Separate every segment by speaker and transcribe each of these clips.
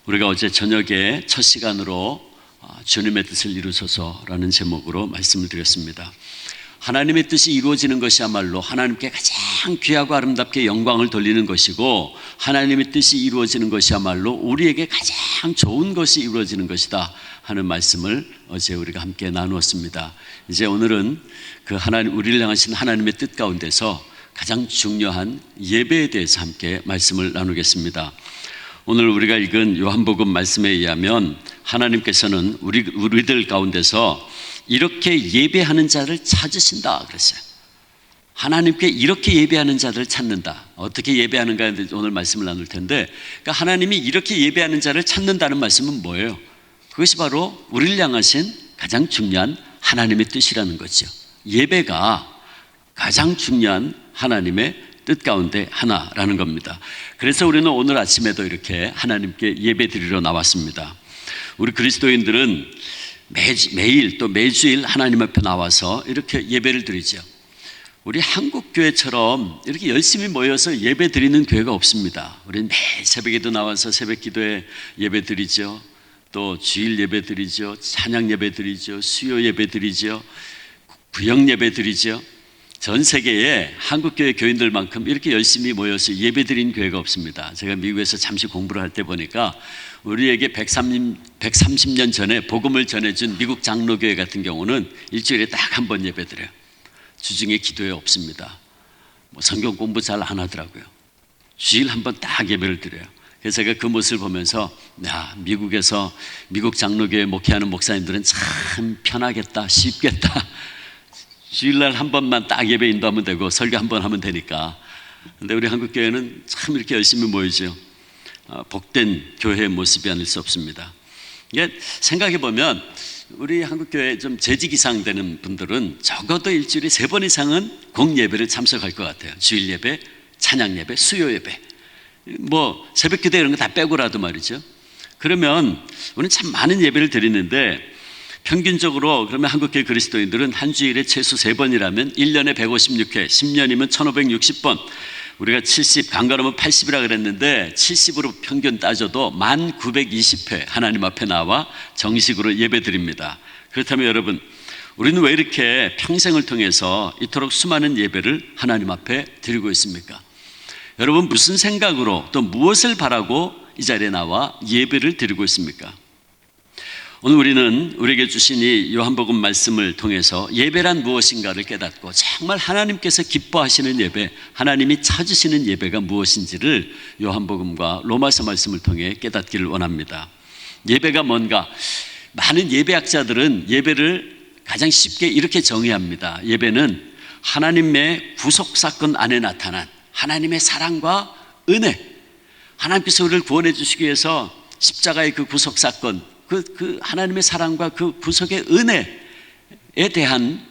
Speaker 1: 우리가 어제 저녁에 첫 시간으로 주님의 뜻을 이루소서라는 제목으로 말씀을 드렸습니다. 하나님의 뜻이 이루어지는 것이야말로 하나님께 가장 귀하고 아름답게 영광을 돌리는 것이고, 하나님의 뜻이 이루어지는 것이야말로 우리에게 가장 좋은 것이 이루어지는 것이다 하는 말씀을 어제 우리가 함께 나누었습니다. 이제 오늘은 그 하나님, 우리를 향하신 하나님의 뜻 가운데서 가장 중요한 예배에 대해서 함께 말씀을 나누겠습니다. 오늘 우리가 읽은 요한복음 말씀에 의하면 하나님께서는 우리들 가운데서 이렇게 예배하는 자를 찾으신다 그랬어요. 하나님께 이렇게 예배하는 자들을 찾는다. 어떻게 예배하는가에 대해서 오늘 말씀을 나눌 텐데, 그러니까 하나님이 이렇게 예배하는 자를 찾는다는 말씀은 뭐예요? 그것이 바로 우리를 향하신 가장 중요한 하나님의 뜻이라는 거죠. 예배가 가장 중요한 하나님의 뜻 가운데 하나라는 겁니다. 그래서 우리는 오늘 아침에도 이렇게 하나님께 예배 드리러 나왔습니다. 우리 그리스도인들은 매일 또 매주일 하나님 앞에 나와서 이렇게 예배를 드리죠. 우리 한국교회처럼 이렇게 열심히 모여서 예배 드리는 교회가 없습니다. 우리는 매일 새벽에도 나와서 새벽 기도에 예배 드리죠. 또 주일 예배 드리죠. 찬양 예배 드리죠. 수요 예배 드리죠. 구역 예배 드리죠. 전 세계에 한국교회 교인들만큼 이렇게 열심히 모여서 예배드린 교회가 없습니다. 제가 미국에서 잠시 공부를 할 때 보니까 우리에게 130년 전에 복음을 전해준 미국 장로교회 같은 경우는 일주일에 딱 한 번 예배드려요. 주중에 기도회 없습니다. 성경 공부 잘 안 하더라고요. 주일 한 번 딱 예배를 드려요. 그래서 제가 그 모습을 보면서 미국에서 미국 장로교회 목회하는 목사님들은 참 편하겠다, 쉽겠다. 주일날 한 번만 딱 예배 인도하면 되고 설교 한 번 하면 되니까. 근데 우리 한국교회는 참 이렇게 열심히 모이죠. 복된 교회의 모습이 아닐 수 없습니다. 이게 생각해보면 우리 한국교회 좀 재직 이상 되는 분들은 적어도 일주일에 3번 이상은 공예배를 참석할 것 같아요. 주일 예배, 찬양 예배, 수요 예배, 새벽 기도 이런 거 다 빼고라도 말이죠. 그러면 우리는 참 많은 예배를 드리는데, 평균적으로 그러면 한국교회 그리스도인들은 한 주일에 최소 3번이라면 1년에 156회, 10년이면 1560번, 우리가 70, 간간하면 80이라 그랬는데 70으로 평균 따져도 1920회 하나님 앞에 나와 정식으로 예배 드립니다. 그렇다면 여러분, 우리는 왜 이렇게 평생을 통해서 이토록 수많은 예배를 하나님 앞에 드리고 있습니까? 여러분, 무슨 생각으로 또 무엇을 바라고 이 자리에 나와 예배를 드리고 있습니까? 오늘 우리는 우리에게 주신 이 요한복음 말씀을 통해서 예배란 무엇인가를 깨닫고 정말 하나님께서 기뻐하시는 예배, 하나님이 찾으시는 예배가 무엇인지를 요한복음과 로마서 말씀을 통해 깨닫기를 원합니다. 예배가 뭔가? 많은 예배학자들은 예배를 가장 쉽게 이렇게 정의합니다. 예배는 하나님의 구속사건 안에 나타난 하나님의 사랑과 은혜, 하나님께서 우리를 구원해 주시기 위해서 십자가의 그 구속사건, 그 하나님의 사랑과 그 구속의 은혜에 대한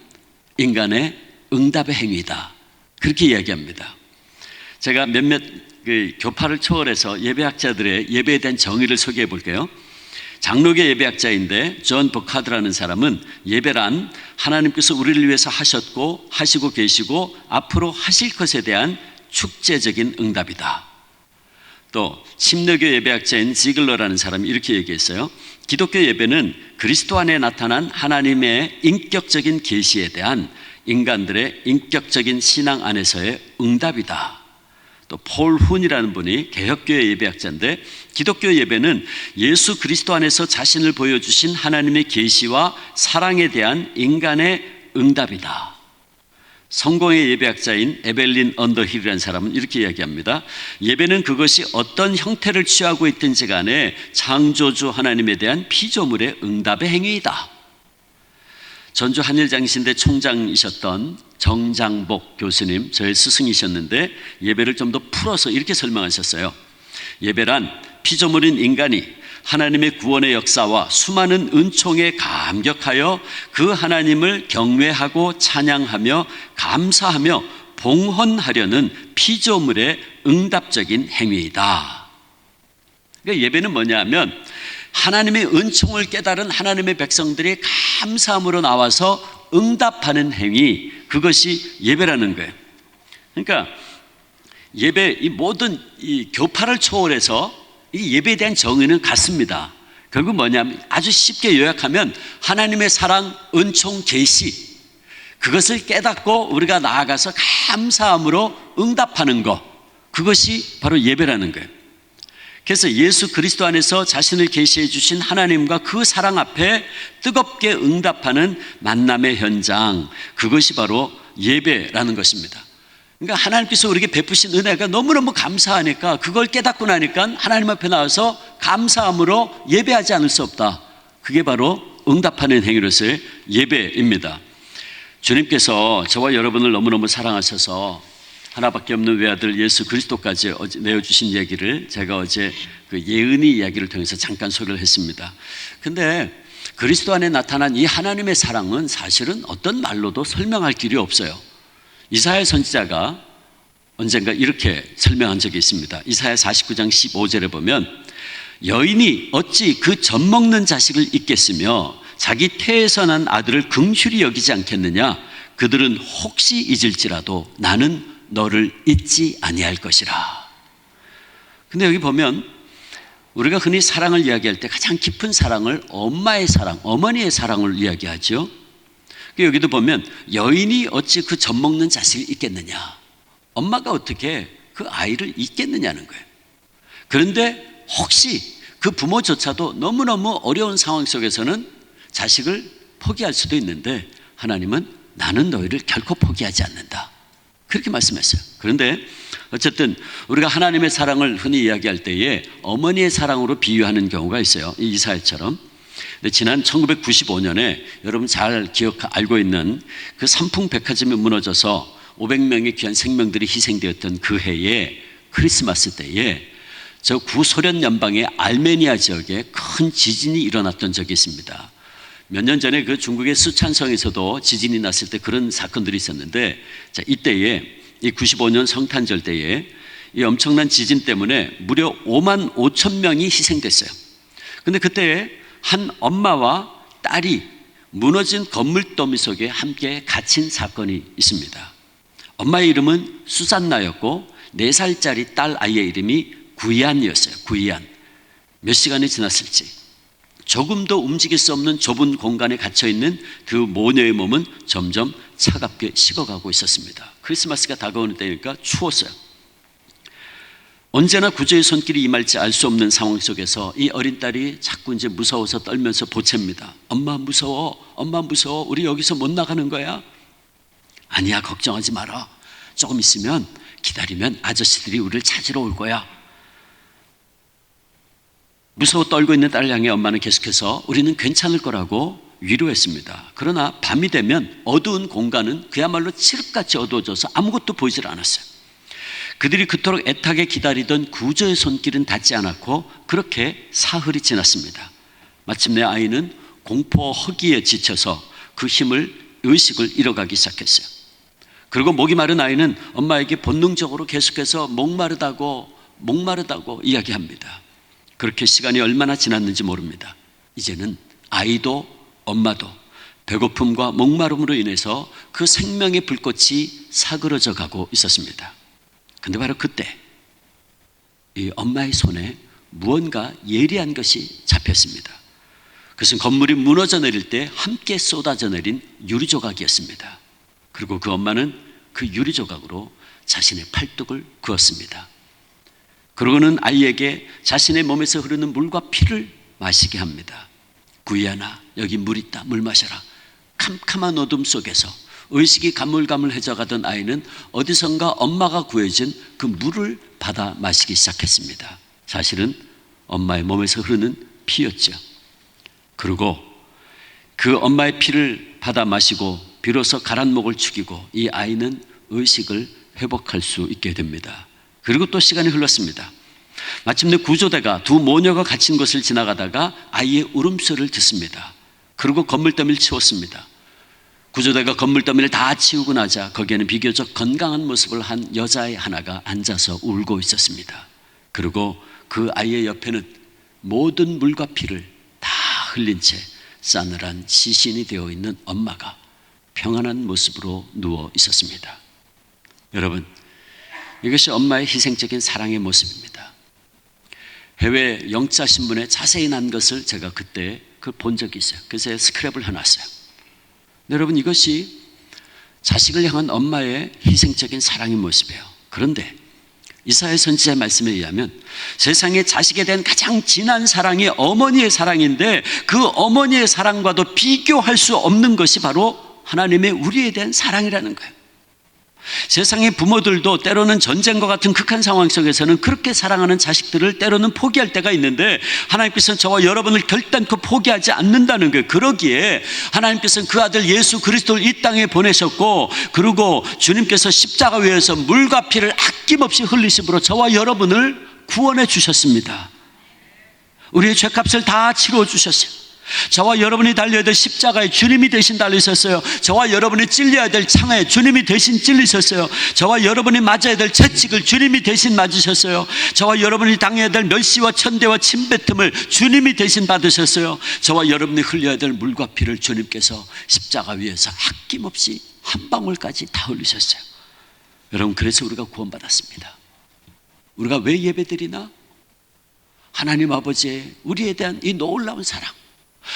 Speaker 1: 인간의 응답의 행위다, 그렇게 이야기합니다. 제가 몇몇 교파를 초월해서 예배학자들의 예배에 대한 정의를 소개해 볼게요. 장로계 예배학자인데 존 버카드라는 사람은 예배란 하나님께서 우리를 위해서 하셨고 하시고 계시고 앞으로 하실 것에 대한 축제적인 응답이다. 또 침례교 예배학자인 지글러라는 사람이 이렇게 얘기했어요. 기독교 예배는 그리스도 안에 나타난 하나님의 인격적인 계시에 대한 인간들의 인격적인 신앙 안에서의 응답이다. 또 폴 훈이라는 분이 개혁교회 예배학자인데, 기독교 예배는 예수 그리스도 안에서 자신을 보여주신 하나님의 계시와 사랑에 대한 인간의 응답이다. 성공의 예배학자인 에벨린 언더힐이라는 사람은 이렇게 이야기합니다. 예배는 그것이 어떤 형태를 취하고 있든지 간에 창조주 하나님에 대한 피조물의 응답의 행위이다. 전주 한일장신대 총장이셨던 정장복 교수님, 저의 스승이셨는데 예배를 좀 더 풀어서 이렇게 설명하셨어요. 예배란 피조물인 인간이 하나님의 구원의 역사와 수많은 은총에 감격하여 그 하나님을 경외하고 찬양하며 감사하며 봉헌하려는 피조물의 응답적인 행위이다. 그러니까 예배는 뭐냐면 하나님의 은총을 깨달은 하나님의 백성들이 감사함으로 나와서 응답하는 행위, 그것이 예배라는 거예요. 그러니까 예배, 이 모든 이 교파를 초월해서 이 예배에 대한 정의는 같습니다. 결국 뭐냐면 아주 쉽게 요약하면 하나님의 사랑, 은총, 계시, 그것을 깨닫고 우리가 나아가서 감사함으로 응답하는 것, 그것이 바로 예배라는 거예요. 그래서 예수 그리스도 안에서 자신을 계시해 주신 하나님과 그 사랑 앞에 뜨겁게 응답하는 만남의 현장, 그것이 바로 예배라는 것입니다. 그러니까 하나님께서 우리에게 베푸신 은혜가 너무너무 감사하니까 그걸 깨닫고 나니까 하나님 앞에 나와서 감사함으로 예배하지 않을 수 없다. 그게 바로 응답하는 행위로서의 예배입니다. 주님께서 저와 여러분을 너무너무 사랑하셔서 하나밖에 없는 외아들 예수 그리스도까지 내어주신 얘기를 제가 어제 그 예은이 이야기를 통해서 잠깐 소개를 했습니다. 근데 그리스도 안에 나타난 이 하나님의 사랑은 사실은 어떤 말로도 설명할 길이 없어요. 이사야 선지자가 언젠가 이렇게 설명한 적이 있습니다. 이사야 49장 15절에 보면 여인이 어찌 그 젖먹는 자식을 잊겠으며 자기 태에서 난 아들을 긍휼히 여기지 않겠느냐. 그들은 혹시 잊을지라도 나는 너를 잊지 아니할 것이라. 근데 여기 보면 우리가 흔히 사랑을 이야기할 때 가장 깊은 사랑을 엄마의 사랑, 어머니의 사랑을 이야기하죠. 여기도 보면 여인이 어찌 그 젖먹는 자식을 잊겠느냐. 엄마가 어떻게 그 아이를 잊겠느냐는 거예요. 그런데 혹시 그 부모조차도 너무너무 어려운 상황 속에서는 자식을 포기할 수도 있는데 하나님은 나는 너희를 결코 포기하지 않는다. 그렇게 말씀했어요. 그런데 어쨌든 우리가 하나님의 사랑을 흔히 이야기할 때에 어머니의 사랑으로 비유하는 경우가 있어요. 이 이사야처럼. 근데 지난 1995년에 여러분 잘 알고 있는 그 삼풍백화점이 무너져서 500명의 귀한 생명들이 희생되었던 그 해에 크리스마스 때에 저 구소련 연방의 알메니아 지역에 큰 지진이 일어났던 적이 있습니다. 몇 년 전에 그 중국의 수촨성에서도 지진이 났을 때 그런 사건들이 있었는데, 자, 이때에 이 95년 성탄절 때에 이 엄청난 지진 때문에 무려 5만 5천 명이 희생됐어요. 근데 그때 한 엄마와 딸이 무너진 건물 더미 속에 함께 갇힌 사건이 있습니다. 엄마의 이름은 수산나였고 4살짜리 딸 아이의 이름이 구이안이었어요. 구이안. 몇 시간이 지났을지 조금도 움직일 수 없는 좁은 공간에 갇혀있는 그 모녀의 몸은 점점 차갑게 식어가고 있었습니다. 크리스마스가 다가오는 때니까 추웠어요. 언제나 구조의 손길이 임할지 알 수 없는 상황 속에서 이 어린 딸이 자꾸 이제 무서워서 떨면서 보챕니다. 엄마 무서워, 엄마 무서워, 우리 여기서 못 나가는 거야? 아니야, 걱정하지 마라. 조금 있으면 기다리면 아저씨들이 우리를 찾으러 올 거야. 무서워 떨고 있는 딸을 향해 엄마는 계속해서 우리는 괜찮을 거라고 위로했습니다. 그러나 밤이 되면 어두운 공간은 그야말로 칠흑같이 어두워져서 아무것도 보이질 않았어요. 그들이 그토록 애타게 기다리던 구조의 손길은 닿지 않았고 그렇게 사흘이 지났습니다. 마침내 아이는 공포 허기에 지쳐서 그 의식을 잃어가기 시작했어요. 그리고 목이 마른 아이는 엄마에게 본능적으로 계속해서 목마르다고 이야기합니다. 그렇게 시간이 얼마나 지났는지 모릅니다. 이제는 아이도 엄마도 배고픔과 목마름으로 인해서 그 생명의 불꽃이 사그러져 가고 있었습니다. 그런데 바로 그때 이 엄마의 손에 무언가 예리한 것이 잡혔습니다. 그것은 건물이 무너져 내릴 때 함께 쏟아져 내린 유리조각이었습니다. 그리고 그 엄마는 그 유리조각으로 자신의 팔뚝을 그었습니다. 그러고는 아이에게 자신의 몸에서 흐르는 물과 피를 마시게 합니다. 구이아나, 여기 물 있다, 물 마셔라. 캄캄한 어둠 속에서 의식이 가물가물해져 가던 아이는 어디선가 엄마가 구해준 그 물을 받아 마시기 시작했습니다. 사실은 엄마의 몸에서 흐르는 피였죠. 그리고 그 엄마의 피를 받아 마시고 비로소 가란 목을 축이고 이 아이는 의식을 회복할 수 있게 됩니다. 그리고 또 시간이 흘렀습니다. 마침내 구조대가 두 모녀가 갇힌 곳을 지나가다가 아이의 울음소리를 듣습니다. 그리고 건물더미를 치웠습니다. 구조대가 건물더미를 다 치우고 나자 거기에는 비교적 건강한 모습을 한 여자애 하나가 앉아서 울고 있었습니다. 그리고 그 아이의 옆에는 모든 물과 피를 다 흘린 채 싸늘한 시신이 되어 있는 엄마가 평안한 모습으로 누워 있었습니다. 여러분, 이것이 엄마의 희생적인 사랑의 모습입니다. 해외 영자 신문에 자세히 난 것을 제가 그때 그걸 본 적이 있어요. 그래서 스크랩을 해놨어요. 여러분, 이것이 자식을 향한 엄마의 희생적인 사랑의 모습이에요. 그런데 이사야 선지자의 말씀에 의하면 세상에 자식에 대한 가장 진한 사랑이 어머니의 사랑인데 그 어머니의 사랑과도 비교할 수 없는 것이 바로 하나님의 우리에 대한 사랑이라는 거예요. 세상의 부모들도 때로는 전쟁과 같은 극한 상황 속에서는 그렇게 사랑하는 자식들을 때로는 포기할 때가 있는데 하나님께서는 저와 여러분을 결단코 포기하지 않는다는 거예요. 그러기에 하나님께서는 그 아들 예수 그리스도를 이 땅에 보내셨고, 그리고 주님께서 십자가 위에서 물과 피를 아낌없이 흘리심으로 저와 여러분을 구원해 주셨습니다. 우리의 죄값을 다 치루어 주셨어요. 저와 여러분이 달려야 될 십자가에 주님이 대신 달리셨어요. 저와 여러분이 찔려야 될 창에 주님이 대신 찔리셨어요. 저와 여러분이 맞아야 될 채찍을 주님이 대신 맞으셨어요. 저와 여러분이 당해야 될 멸시와 천대와 침뱉음을 주님이 대신 받으셨어요. 저와 여러분이 흘려야 될 물과 피를 주님께서 십자가 위에서 아낌없이 한 방울까지 다 흘리셨어요. 여러분, 그래서 우리가 구원받았습니다. 우리가 왜 예배드리나? 하나님 아버지의 우리에 대한 이 놀라운 사랑,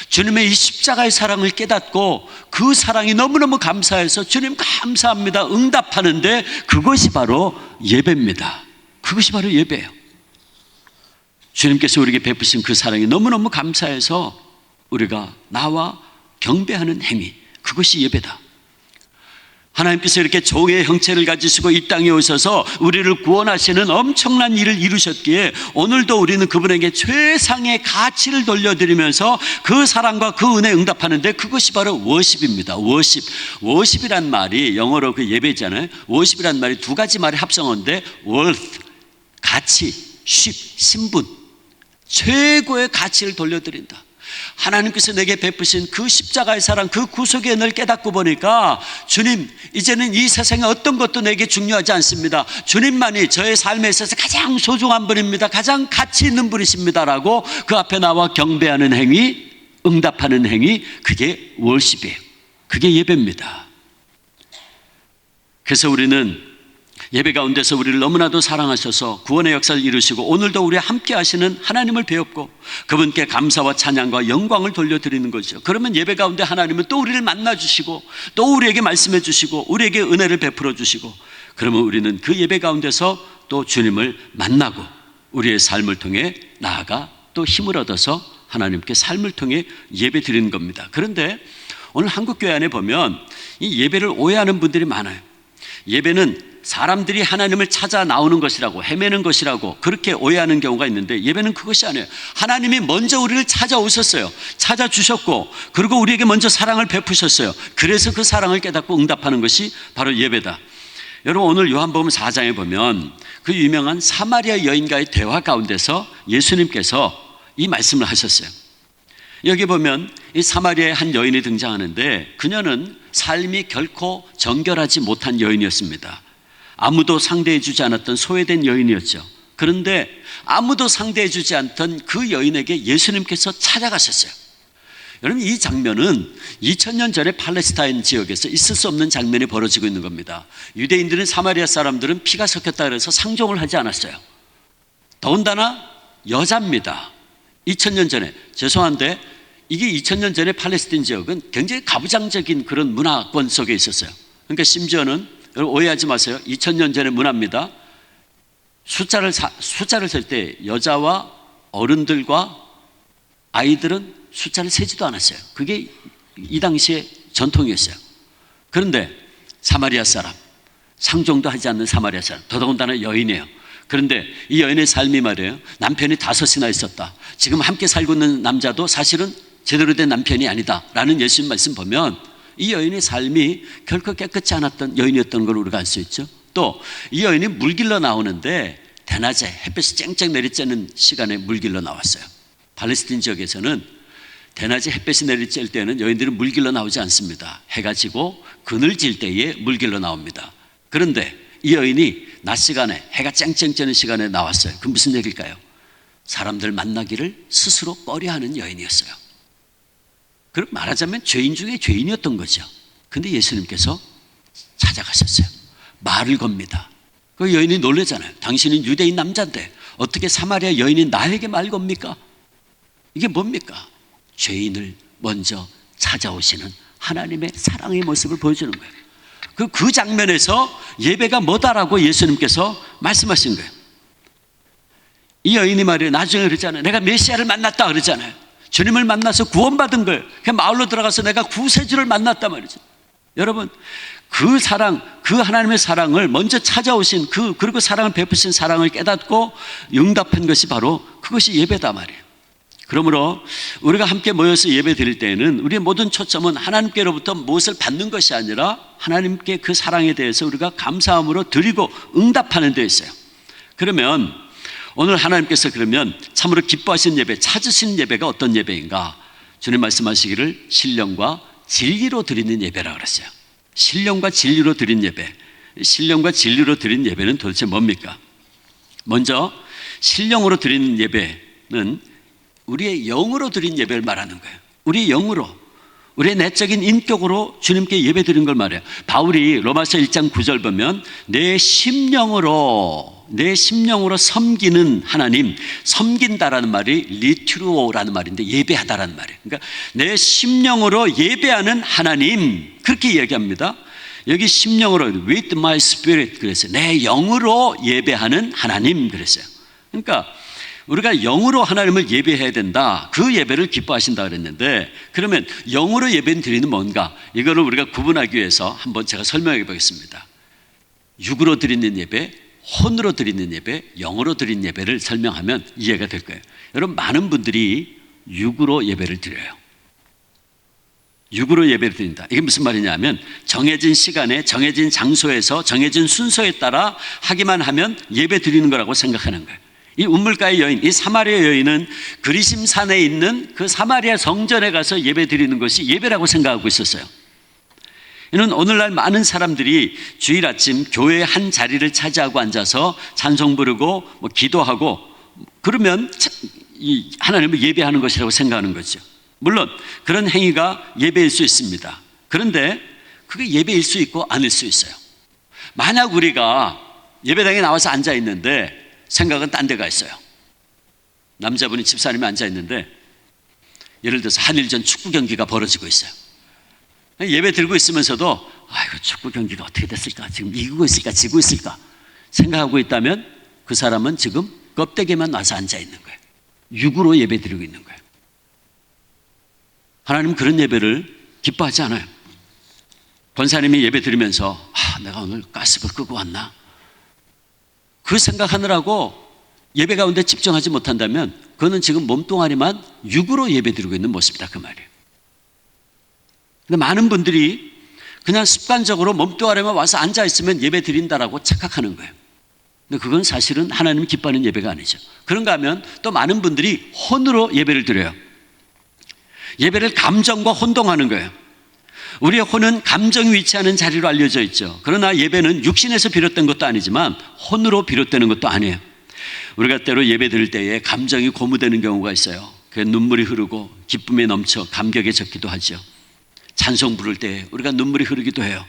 Speaker 1: 주님의 이 십자가의 사랑을 깨닫고 그 사랑이 너무너무 감사해서 주님 감사합니다 응답하는데 그것이 바로 예배입니다. 그것이 바로 예배예요. 주님께서 우리에게 베푸신 그 사랑이 너무너무 감사해서 우리가 나와 경배하는 행위, 그것이 예배다. 하나님께서 이렇게 종의 형체를 가지시고 이 땅에 오셔서 우리를 구원하시는 엄청난 일을 이루셨기에 오늘도 우리는 그분에게 최상의 가치를 돌려드리면서 그 사랑과 그 은혜에 응답하는데 그것이 바로 워십입니다. 워십이란 말이 영어로 그 예배잖아요. 워십이란 말이 두 가지 말의 합성어인데 worth, 가치, 신분, 최고의 가치를 돌려드린다. 하나님께서 내게 베푸신 그 십자가의 사랑, 그 구속의 은혜를 깨닫고 보니까 주님, 이제는 이 세상에 어떤 것도 내게 중요하지 않습니다. 주님만이 저의 삶에 있어서 가장 소중한 분입니다. 가장 가치 있는 분이십니다라고 그 앞에 나와 경배하는 행위, 응답하는 행위, 그게 월십이에요. 그게 예배입니다. 그래서 우리는 예배 가운데서 우리를 너무나도 사랑하셔서 구원의 역사를 이루시고 오늘도 우리와 함께 하시는 하나님을 배웠고 그분께 감사와 찬양과 영광을 돌려드리는 거죠. 그러면 예배 가운데 하나님은 또 우리를 만나주시고 또 우리에게 말씀해 주시고 우리에게 은혜를 베풀어 주시고, 그러면 우리는 그 예배 가운데서 또 주님을 만나고 우리의 삶을 통해 나아가 또 힘을 얻어서 하나님께 삶을 통해 예배 드리는 겁니다. 그런데 오늘 한국교회 안에 보면 이 예배를 오해하는 분들이 많아요. 예배는 사람들이 하나님을 찾아 나오는 것이라고, 헤매는 것이라고 그렇게 오해하는 경우가 있는데 예배는 그것이 아니에요. 하나님이 먼저 우리를 찾아오셨어요. 찾아주셨고 그리고 우리에게 먼저 사랑을 베푸셨어요. 그래서 그 사랑을 깨닫고 응답하는 것이 바로 예배다. 여러분, 오늘 요한복음 4장에 보면 그 유명한 사마리아 여인과의 대화 가운데서 예수님께서 이 말씀을 하셨어요. 여기 보면 이 사마리아의 한 여인이 등장하는데 그녀는 삶이 결코 정결하지 못한 여인이었습니다. 아무도 상대해 주지 않았던 소외된 여인이었죠. 그런데 아무도 상대해 주지 않던 그 여인에게 예수님께서 찾아가셨어요. 여러분, 이 장면은 2000년 전에 팔레스타인 지역에서 있을 수 없는 장면이 벌어지고 있는 겁니다. 유대인들은 사마리아 사람들은 피가 섞였다 그래서 상종을 하지 않았어요. 더군다나 여자입니다. 2000년 전에, 죄송한데 이게 2000년 전에 팔레스타인 지역은 굉장히 가부장적인 그런 문화권 속에 있었어요. 그러니까 심지어는, 여러분 오해하지 마세요, 2000년 전의 문화입니다. 숫자를 셀 때 여자와 어른들과 아이들은 숫자를 세지도 않았어요. 그게 이 당시의 전통이었어요. 그런데 사마리아 사람, 상종도 하지 않는 사마리아 사람, 더더군다나 여인이에요. 그런데 이 여인의 삶이 말이에요, 남편이 5이나 있었다. 지금 함께 살고 있는 남자도 사실은 제대로 된 남편이 아니다 라는 예수님 말씀 보면 이 여인의 삶이 결코 깨끗지 않았던 여인이었던 걸 우리가 알 수 있죠. 또 이 여인이 물길로 나오는데 대낮에 햇볕이 쨍쨍 내리쬐는 시간에 물길로 나왔어요. 팔레스타인 지역에서는 대낮에 햇볕이 내리쬐을 때는 여인들은 물길로 나오지 않습니다. 해가 지고 그늘질 때에 물길로 나옵니다. 그런데 이 여인이 낮 시간에 해가 쨍쨍 쬐는 시간에 나왔어요. 그럼 무슨 얘기일까요? 사람들 만나기를 스스로 꺼려하는 여인이었어요. 그럼 말하자면 죄인 중에 죄인이었던 거죠. 근데 예수님께서 찾아가셨어요. 말을 겁니다. 그 여인이 놀라잖아요. 당신은 유대인 남자인데 어떻게 사마리아 여인이 나에게 말 겁니까? 이게 뭡니까? 죄인을 먼저 찾아오시는 하나님의 사랑의 모습을 보여주는 거예요. 그 장면에서 예배가 뭐다라고 예수님께서 말씀하신 거예요. 이 여인이 말이에요. 나중에 그러잖아요. 내가 메시아를 만났다 그러잖아요. 주님을 만나서 구원받은 거예요. 그 마을로 들어가서 내가 구세주를 만났단 말이죠. 여러분, 그 사랑, 그 하나님의 사랑을 먼저 찾아오신 그리고 사랑을 베푸신 사랑을 깨닫고 응답한 것이 바로 그것이 예배다 말이에요. 그러므로 우리가 함께 모여서 예배 드릴 때에는 우리의 모든 초점은 하나님께로부터 무엇을 받는 것이 아니라 하나님께 그 사랑에 대해서 우리가 감사함으로 드리고 응답하는 데 있어요. 그러면 오늘 하나님께서 그러면 참으로 기뻐하시는 예배, 찾으시는 예배가 어떤 예배인가? 주님 말씀하시기를 신령과 진리로 드리는 예배라고 그랬어요. 신령과 진리로 드린 예배. 신령과 진리로 드린 예배는 도대체 뭡니까? 먼저 신령으로 드리는 예배는 우리의 영으로 드린 예배를 말하는 거예요. 우리의 영으로, 우리의 내적인 인격으로 주님께 예배 드린 걸 말해요. 바울이 로마서 1장 9절 보면 내 심령으로 섬기는 하나님, 섬긴다라는 말이 리투로라는 말인데 예배하다라는 말이에요. 그러니까 내 심령으로 예배하는 하나님, 그렇게 이야기합니다. 여기 심령으로 with my spirit 그랬어요. 내 영으로 예배하는 하나님 그랬어요. 그러니까 우리가 영으로 하나님을 예배해야 된다. 그 예배를 기뻐하신다 그랬는데, 그러면 영으로 예배 드리는 뭔가? 이거를 우리가 구분하기 위해서 한번 제가 설명해 보겠습니다. 육으로 드리는 예배, 혼으로 드리는 예배, 영으로 드리는 예배를 설명하면 이해가 될 거예요. 여러분, 많은 분들이 육으로 예배를 드려요. 육으로 예배를 드린다. 이게 무슨 말이냐면 정해진 시간에 정해진 장소에서 정해진 순서에 따라 하기만 하면 예배 드리는 거라고 생각하는 거예요. 이 운물가의 여인, 이 사마리아 여인은 그리심산에 있는 그 사마리아 성전에 가서 예배 드리는 것이 예배라고 생각하고 있었어요. 이는 오늘날 많은 사람들이 주일 아침 교회의 한 자리를 차지하고 앉아서 찬송 부르고 기도하고 그러면 이 하나님을 예배하는 것이라고 생각하는 거죠. 물론 그런 행위가 예배일 수 있습니다. 그런데 그게 예배일 수 있고 아닐 수 있어요. 만약 우리가 예배당에 나와서 앉아 있는데 생각은 딴 데가 있어요. 남자분이 집사님이 앉아 있는데 예를 들어서 한일전 축구 경기가 벌어지고 있어요. 예배 들고 있으면서도 아이고 축구 경기가 어떻게 됐을까? 지금 이기고 있을까? 지고 있을까? 생각하고 있다면 그 사람은 지금 껍데기만 와서 앉아 있는 거예요. 육으로 예배 드리고 있는 거예요. 하나님은 그런 예배를 기뻐하지 않아요. 권사님이 예배 드리면서 내가 오늘 가스불 끄고 왔나? 그 생각하느라고 예배 가운데 집중하지 못한다면 그거는 지금 몸뚱아리만 육으로 예배 드리고 있는 모습이다 그 말이에요. 근데 많은 분들이 그냥 습관적으로 몸뚱아리만 와서 앉아있으면 예배 드린다라고 착각하는 거예요. 근데 그건 사실은 하나님이 기뻐하는 예배가 아니죠. 그런가 하면 또 많은 분들이 혼으로 예배를 드려요. 예배를 감정과 혼동하는 거예요. 우리의 혼은 감정이 위치하는 자리로 알려져 있죠. 그러나 예배는 육신에서 비롯된 것도 아니지만 혼으로 비롯되는 것도 아니에요. 우리가 때로 예배 드릴 때에 감정이 고무되는 경우가 있어요. 그 눈물이 흐르고 기쁨에 넘쳐 감격에 젖기도 하죠. 찬송 부를 때 우리가 눈물이 흐르기도 해요.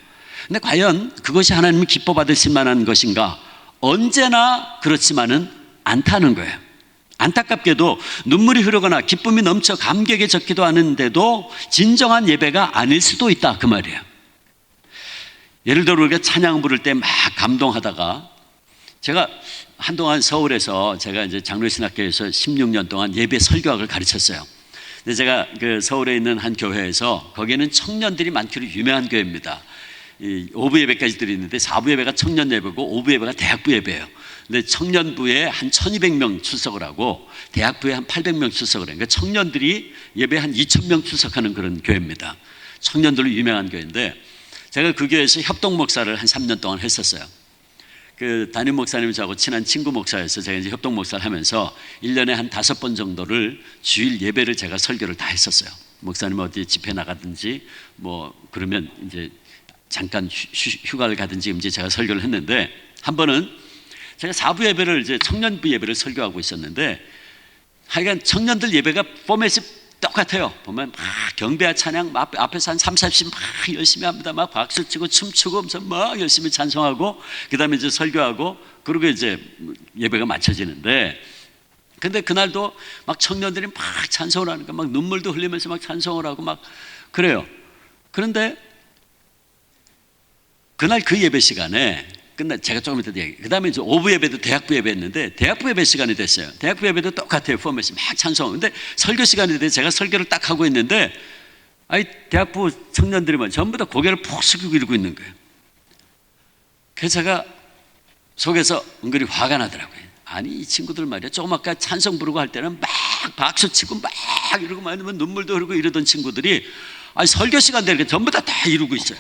Speaker 1: 근데 과연 그것이 하나님이 기뻐 받으실 만한 것인가? 언제나 그렇지만은 않다는 거예요. 안타깝게도 눈물이 흐르거나 기쁨이 넘쳐 감격에 젖기도 하는데도 진정한 예배가 아닐 수도 있다 그 말이에요. 예를 들어 우리가 찬양 부를 때 막 감동하다가 제가 한동안 서울에서 제가 이제 장로신학교에서 16년 동안 예배 설교학을 가르쳤어요. 근데 제가 그 서울에 있는 한 교회에서 거기에는 청년들이 많기로 유명한 교회입니다. 이 5부 예배까지 드리는데 4부 예배가 청년 예배고 5부 예배가 대학부 예배예요. 근데 청년부에 한 1200명 출석을 하고 대학부에 한 800명 출석을 해요. 그러니까 청년들이 예배 한 2000명 출석하는 그런 교회입니다. 청년들로 유명한 교회인데 제가 그 교회에서 협동 목사를 한 3년 동안 했었어요. 그 담임 목사님 저하고 친한 친구 목사여서 제가 이제 협동 목사를 하면서 1년에 한 5번 정도를 주일 예배를 제가 설교를 다 했었어요. 목사님 어디 집회 나가든지 뭐 그러면 이제 잠깐 휴가를 가든지 이제 제가 설교를 했는데 한 번은 제가 4부 예배를 이제 청년부 예배를 설교하고 있었는데 하여간 청년들 예배가 포맷이 똑같아요. 보면 막 경배와 찬양 앞에서 한 30, 40씩 막 열심히 합니다. 막 박수 치고 춤추고 막 열심히 찬송하고 그 다음에 이제 설교하고 그리고 이제 예배가 마쳐지는데, 근데 그날도 막 청년들이 막 찬송을 하니까 막 눈물도 흘리면서 막 찬송을 하고 막 그래요. 그런데 그날 그 예배 시간에 제가 조금 이따 얘기. 그 다음에 이제 오후 예배도 대학부 예배 했는데, 대학부 예배 시간이 됐어요. 대학부 예배도 똑같아요. 포맷이 막 찬송. 근데 설교 시간이 돼서 제가 설교를 딱 하고 있는데, 대학부 청년들이 전부 다 고개를 푹 숙이고 이러고 있는 거예요. 그래서 제가 속에서 은근히 화가 나더라고요. 아니, 이 친구들 말이야. 조금 아까 찬송 부르고 할 때는 막 박수 치고 막 이러고 막 눈물도 흐르고 이러던 친구들이, 설교 시간 되니까 전부 다 이러고 있어요.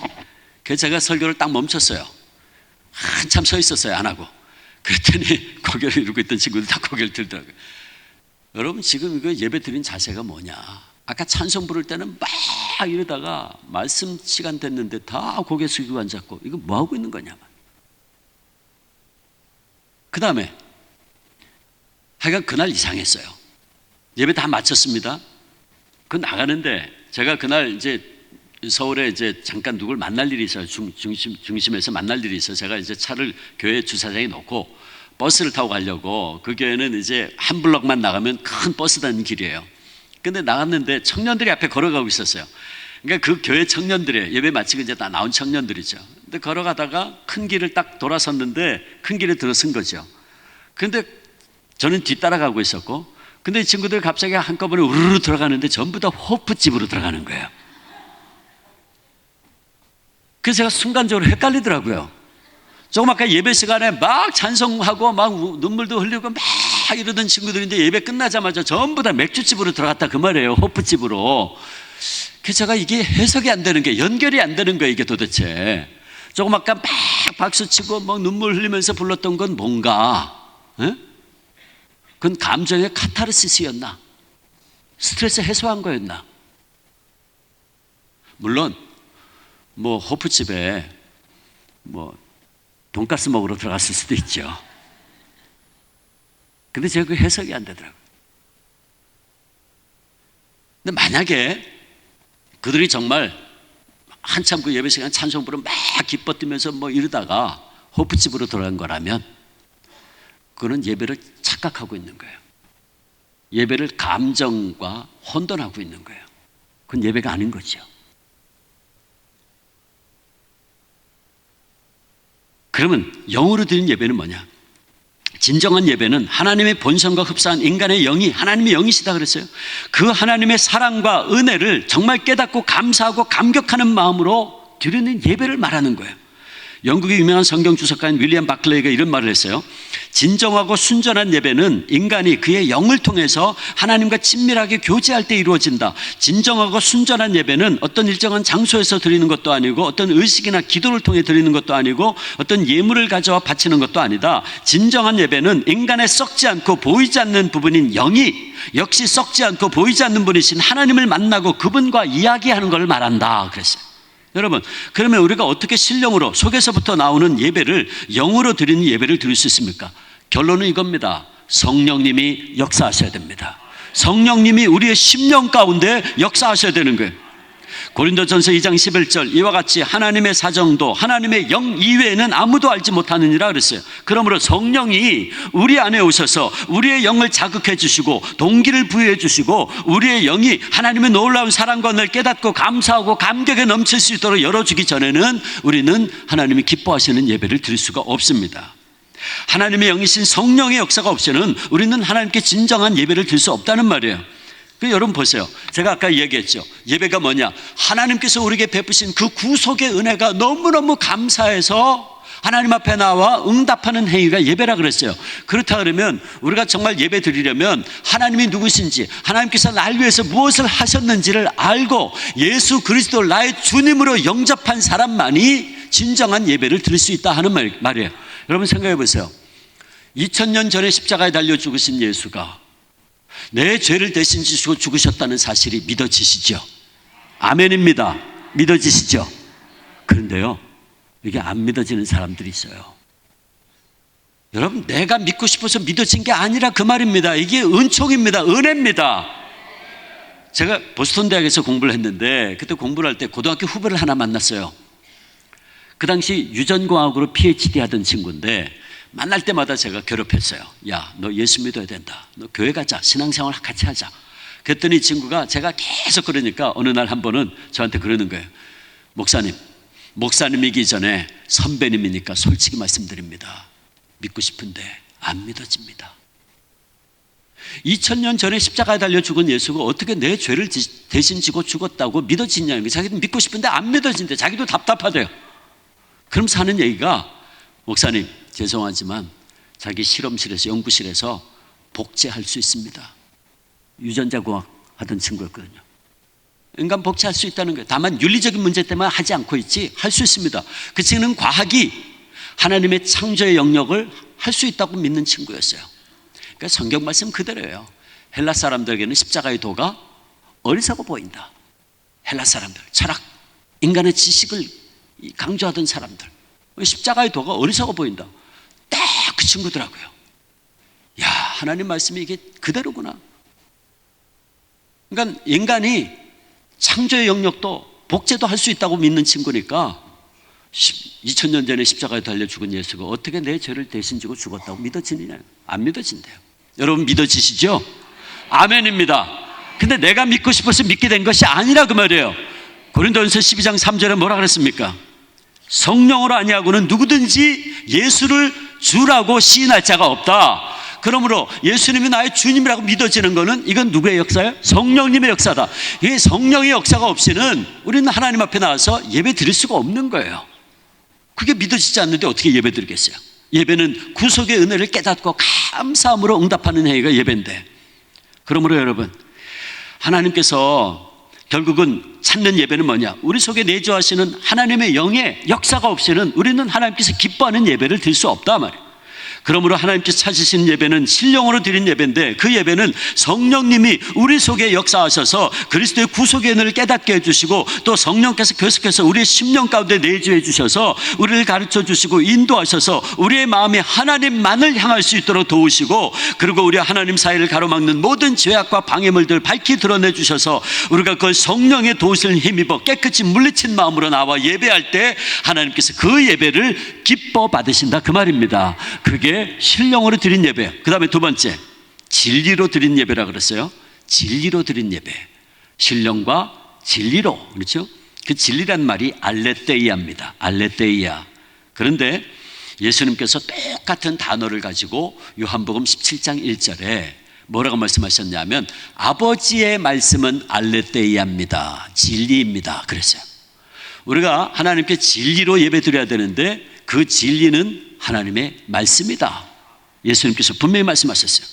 Speaker 1: 그래서 제가 설교를 딱 멈췄어요. 한참 서 있었어요. 안 하고. 그랬더니 고개를 이러고 있던 친구들 다 고개를 들더라고요. 여러분, 지금 이거 예배 드린 자세가 뭐냐? 아까 찬송 부를 때는 막 이러다가 말씀 시간 됐는데 다 고개 숙이고 앉았고, 이거 뭐 하고 있는 거냐? 그 다음에 하여간 그날 이상했어요. 예배 다 마쳤습니다. 그 나가는데 제가 그날 이제 서울에 이제 잠깐 누굴 만날 일이 있어요. 중심에서 만날 일이 있어요. 제가 이제 차를 교회 주차장에 놓고 버스를 타고 가려고, 그 교회는 이제 한 블럭만 나가면 큰 버스 다니는 길이에요. 근데 나갔는데 청년들이 앞에 걸어가고 있었어요. 그러니까 그 교회 청년들이에요. 예배 마치고 이제 다 나온 청년들이죠. 근데 걸어가다가 큰 길을 딱 돌아섰는데 큰 길에 들어선 거죠. 근데 저는 뒤따라가고 있었고, 근데 이 친구들 갑자기 한꺼번에 우르르 들어가는데 전부 다 호프집으로 들어가는 거예요. 그래서 제가 순간적으로 헷갈리더라고요. 조금 아까 예배 시간에 막 찬송하고 막 눈물도 흘리고 막 이러던 친구들인데, 예배 끝나자마자 전부 다 맥주집으로 들어갔다 그 말이에요. 호프집으로. 그래서 제가 이게 해석이 안 되는 게, 연결이 안 되는 거예요. 이게 도대체. 조금 아까 막 박수치고 막 눈물 흘리면서 불렀던 건 뭔가, 그건 감정의 카타르시스였나? 스트레스 해소한 거였나? 물론 호프집에 돈가스 먹으러 들어갔을 수도 있죠. 근데 제가 그 해석이 안 되더라고요. 근데 만약에 그들이 정말 한참 그 예배 시간 찬송 부르면 막 기뻐 뛰면서 이러다가 호프집으로 들어간 거라면, 그는 예배를 착각하고 있는 거예요. 예배를 감정과 혼돈하고 있는 거예요. 그건 예배가 아닌 거죠. 그러면 영으로 드린 예배는 뭐냐? 진정한 예배는 하나님의 본성과 흡사한 인간의 영이 하나님의 영이시다 그랬어요. 그 하나님의 사랑과 은혜를 정말 깨닫고 감사하고 감격하는 마음으로 드리는 예배를 말하는 거예요. 영국의 유명한 성경 주석가인 윌리엄 바클레이가 이런 말을 했어요. 진정하고 순전한 예배는 인간이 그의 영을 통해서 하나님과 친밀하게 교제할 때 이루어진다. 진정하고 순전한 예배는 어떤 일정한 장소에서 드리는 것도 아니고, 어떤 의식이나 기도를 통해 드리는 것도 아니고, 어떤 예물을 가져와 바치는 것도 아니다. 진정한 예배는 인간의 썩지 않고 보이지 않는 부분인 영이 역시 썩지 않고 보이지 않는 분이신 하나님을 만나고 그분과 이야기하는 걸 말한다 그랬어요. 여러분, 그러면 우리가 어떻게 신령으로 속에서부터 나오는 예배를, 영으로 드리는 예배를 드릴 수 있습니까? 결론은 이겁니다. 성령님이 역사하셔야 됩니다. 성령님이 우리의 심령 가운데 역사하셔야 되는 거예요. 고린도전서 2장 11절, 이와 같이 하나님의 사정도 하나님의 영 이외에는 아무도 알지 못하느니라 그랬어요. 그러므로 성령이 우리 안에 오셔서 우리의 영을 자극해 주시고 동기를 부여해 주시고, 우리의 영이 하나님의 놀라운 사랑과 은혜를 깨닫고 감사하고 감격에 넘칠 수 있도록 열어주기 전에는 우리는 하나님이 기뻐하시는 예배를 드릴 수가 없습니다. 하나님의 영이신 성령의 역사가 없이는 우리는 하나님께 진정한 예배를 드릴 수 없다는 말이에요. 여러분 보세요. 제가 아까 얘기했죠. 예배가 뭐냐? 하나님께서 우리에게 베푸신 그 구속의 은혜가 너무너무 감사해서 하나님 앞에 나와 응답하는 행위가 예배라 그랬어요. 그렇다 그러면 우리가 정말 예배 드리려면 하나님이 누구신지, 하나님께서 날 위해서 무엇을 하셨는지를 알고 예수 그리스도를 나의 주님으로 영접한 사람만이 진정한 예배를 드릴 수 있다 하는 말이에요. 여러분 생각해 보세요. 2000년 전에 십자가에 달려 죽으신 예수가 내 죄를 대신 지시고 죽으셨다는 사실이 믿어지시죠? 아멘입니다. 믿어지시죠? 그런데요, 이게 안 믿어지는 사람들이 있어요. 여러분, 내가 믿고 싶어서 믿어진 게 아니라 그 말입니다. 이게 은총입니다. 은혜입니다. 제가 보스턴 대학에서 공부를 했는데, 그때 공부를 할 때 고등학교 후배를 하나 만났어요. 그 당시 유전공학으로 PhD 하던 친구인데 만날 때마다 제가 괴롭혔어요. 야, 너 예수 믿어야 된다. 너 교회 가자. 신앙생활 같이 하자. 그랬더니 이 친구가 제가 계속 그러니까 어느 날 한 번은 저한테 그러는 거예요. 목사님이기 전에 선배님이니까 솔직히 말씀드립니다. 믿고 싶은데 안 믿어집니다. 2000년 전에 십자가에 달려 죽은 예수가 어떻게 내 죄를 대신 지고 죽었다고 믿어지냐는 거예요. 자기도 믿고 싶은데 안 믿어진대. 자기도 답답하대요. 그러면서 하는 얘기가, 목사님 죄송하지만 자기 실험실에서, 연구실에서 복제할 수 있습니다. 유전자공학 하던 친구였거든요. 인간 복제할 수 있다는 거예요. 다만 윤리적인 문제 때문에 하지 않고 있지 할 수 있습니다. 그 친구는 과학이 하나님의 창조의 영역을 할 수 있다고 믿는 친구였어요. 그러니까 성경 말씀 그대로예요. 헬라 사람들에게는 십자가의 도가 어리석어 보인다. 헬라 사람들, 철학, 인간의 지식을 강조하던 사람들, 십자가의 도가 어리석어 보인다. 딱 그 친구더라고요. 야, 하나님 말씀이 이게 그대로구나. 그러니까 인간이 창조의 영역도 복제도 할 수 있다고 믿는 친구니까 2000년 전에 십자가에 달려 죽은 예수가 어떻게 내 죄를 대신 지고 죽었다고 믿어지느냐? 안 믿어진대요. 여러분 믿어지시죠? 아멘입니다. 근데 내가 믿고 싶어서 믿게 된 것이 아니라 그 말이에요. 고린도전서 12장 3절에 뭐라 그랬습니까? 성령으로 아니하고는 누구든지 예수를 주라고 시인할 자가 없다. 그러므로 예수님이 나의 주님이라고 믿어지는 것은 이건 누구의 역사예요? 성령님의 역사다. 이 성령의 역사가 없이는 우리는 하나님 앞에 나와서 예배 드릴 수가 없는 거예요. 그게 믿어지지 않는데 어떻게 예배 드리겠어요? 예배는 구속의 은혜를 깨닫고 감사함으로 응답하는 행위가 예배인데, 그러므로 여러분, 하나님께서 결국은 찾는 예배는 뭐냐? 우리 속에 내주하시는 하나님의 영의 역사가 없이는 우리는 하나님께서 기뻐하는 예배를 드릴 수 없다 말이에요. 그러므로 하나님께서 찾으신 예배는 신령으로 드린 예배인데, 그 예배는 성령님이 우리 속에 역사하셔서 그리스도의 구속의 은혜를 깨닫게 해주시고, 또 성령께서 계속해서 우리의 심령 가운데 내주해 주셔서 우리를 가르쳐 주시고 인도하셔서 우리의 마음이 하나님만을 향할 수 있도록 도우시고, 그리고 우리 하나님 사이를 가로막는 모든 죄악과 방해물들 밝히 드러내 주셔서 우리가 그 성령의 도우심을 힘입어 깨끗이 물리친 마음으로 나와 예배할 때 하나님께서 그 예배를 기뻐 받으신다 그 말입니다. 그게 신령으로 드린 예배예요. 그 다음에 두 번째, 진리로 드린 예배라 그랬어요. 진리로 드린 예배, 신령과 진리로, 그렇죠? 그 진리란 말이 알레테이아입니다. 알레테이아. 그런데 예수님께서 똑같은 단어를 가지고 요한복음 17장 1절에 뭐라고 말씀하셨냐면, 아버지의 말씀은 알레테이아입니다. 진리입니다. 그랬어요. 우리가 하나님께 진리로 예배 드려야 되는데 그 진리는 하나님의 말씀이다. 예수님께서 분명히 말씀하셨어요.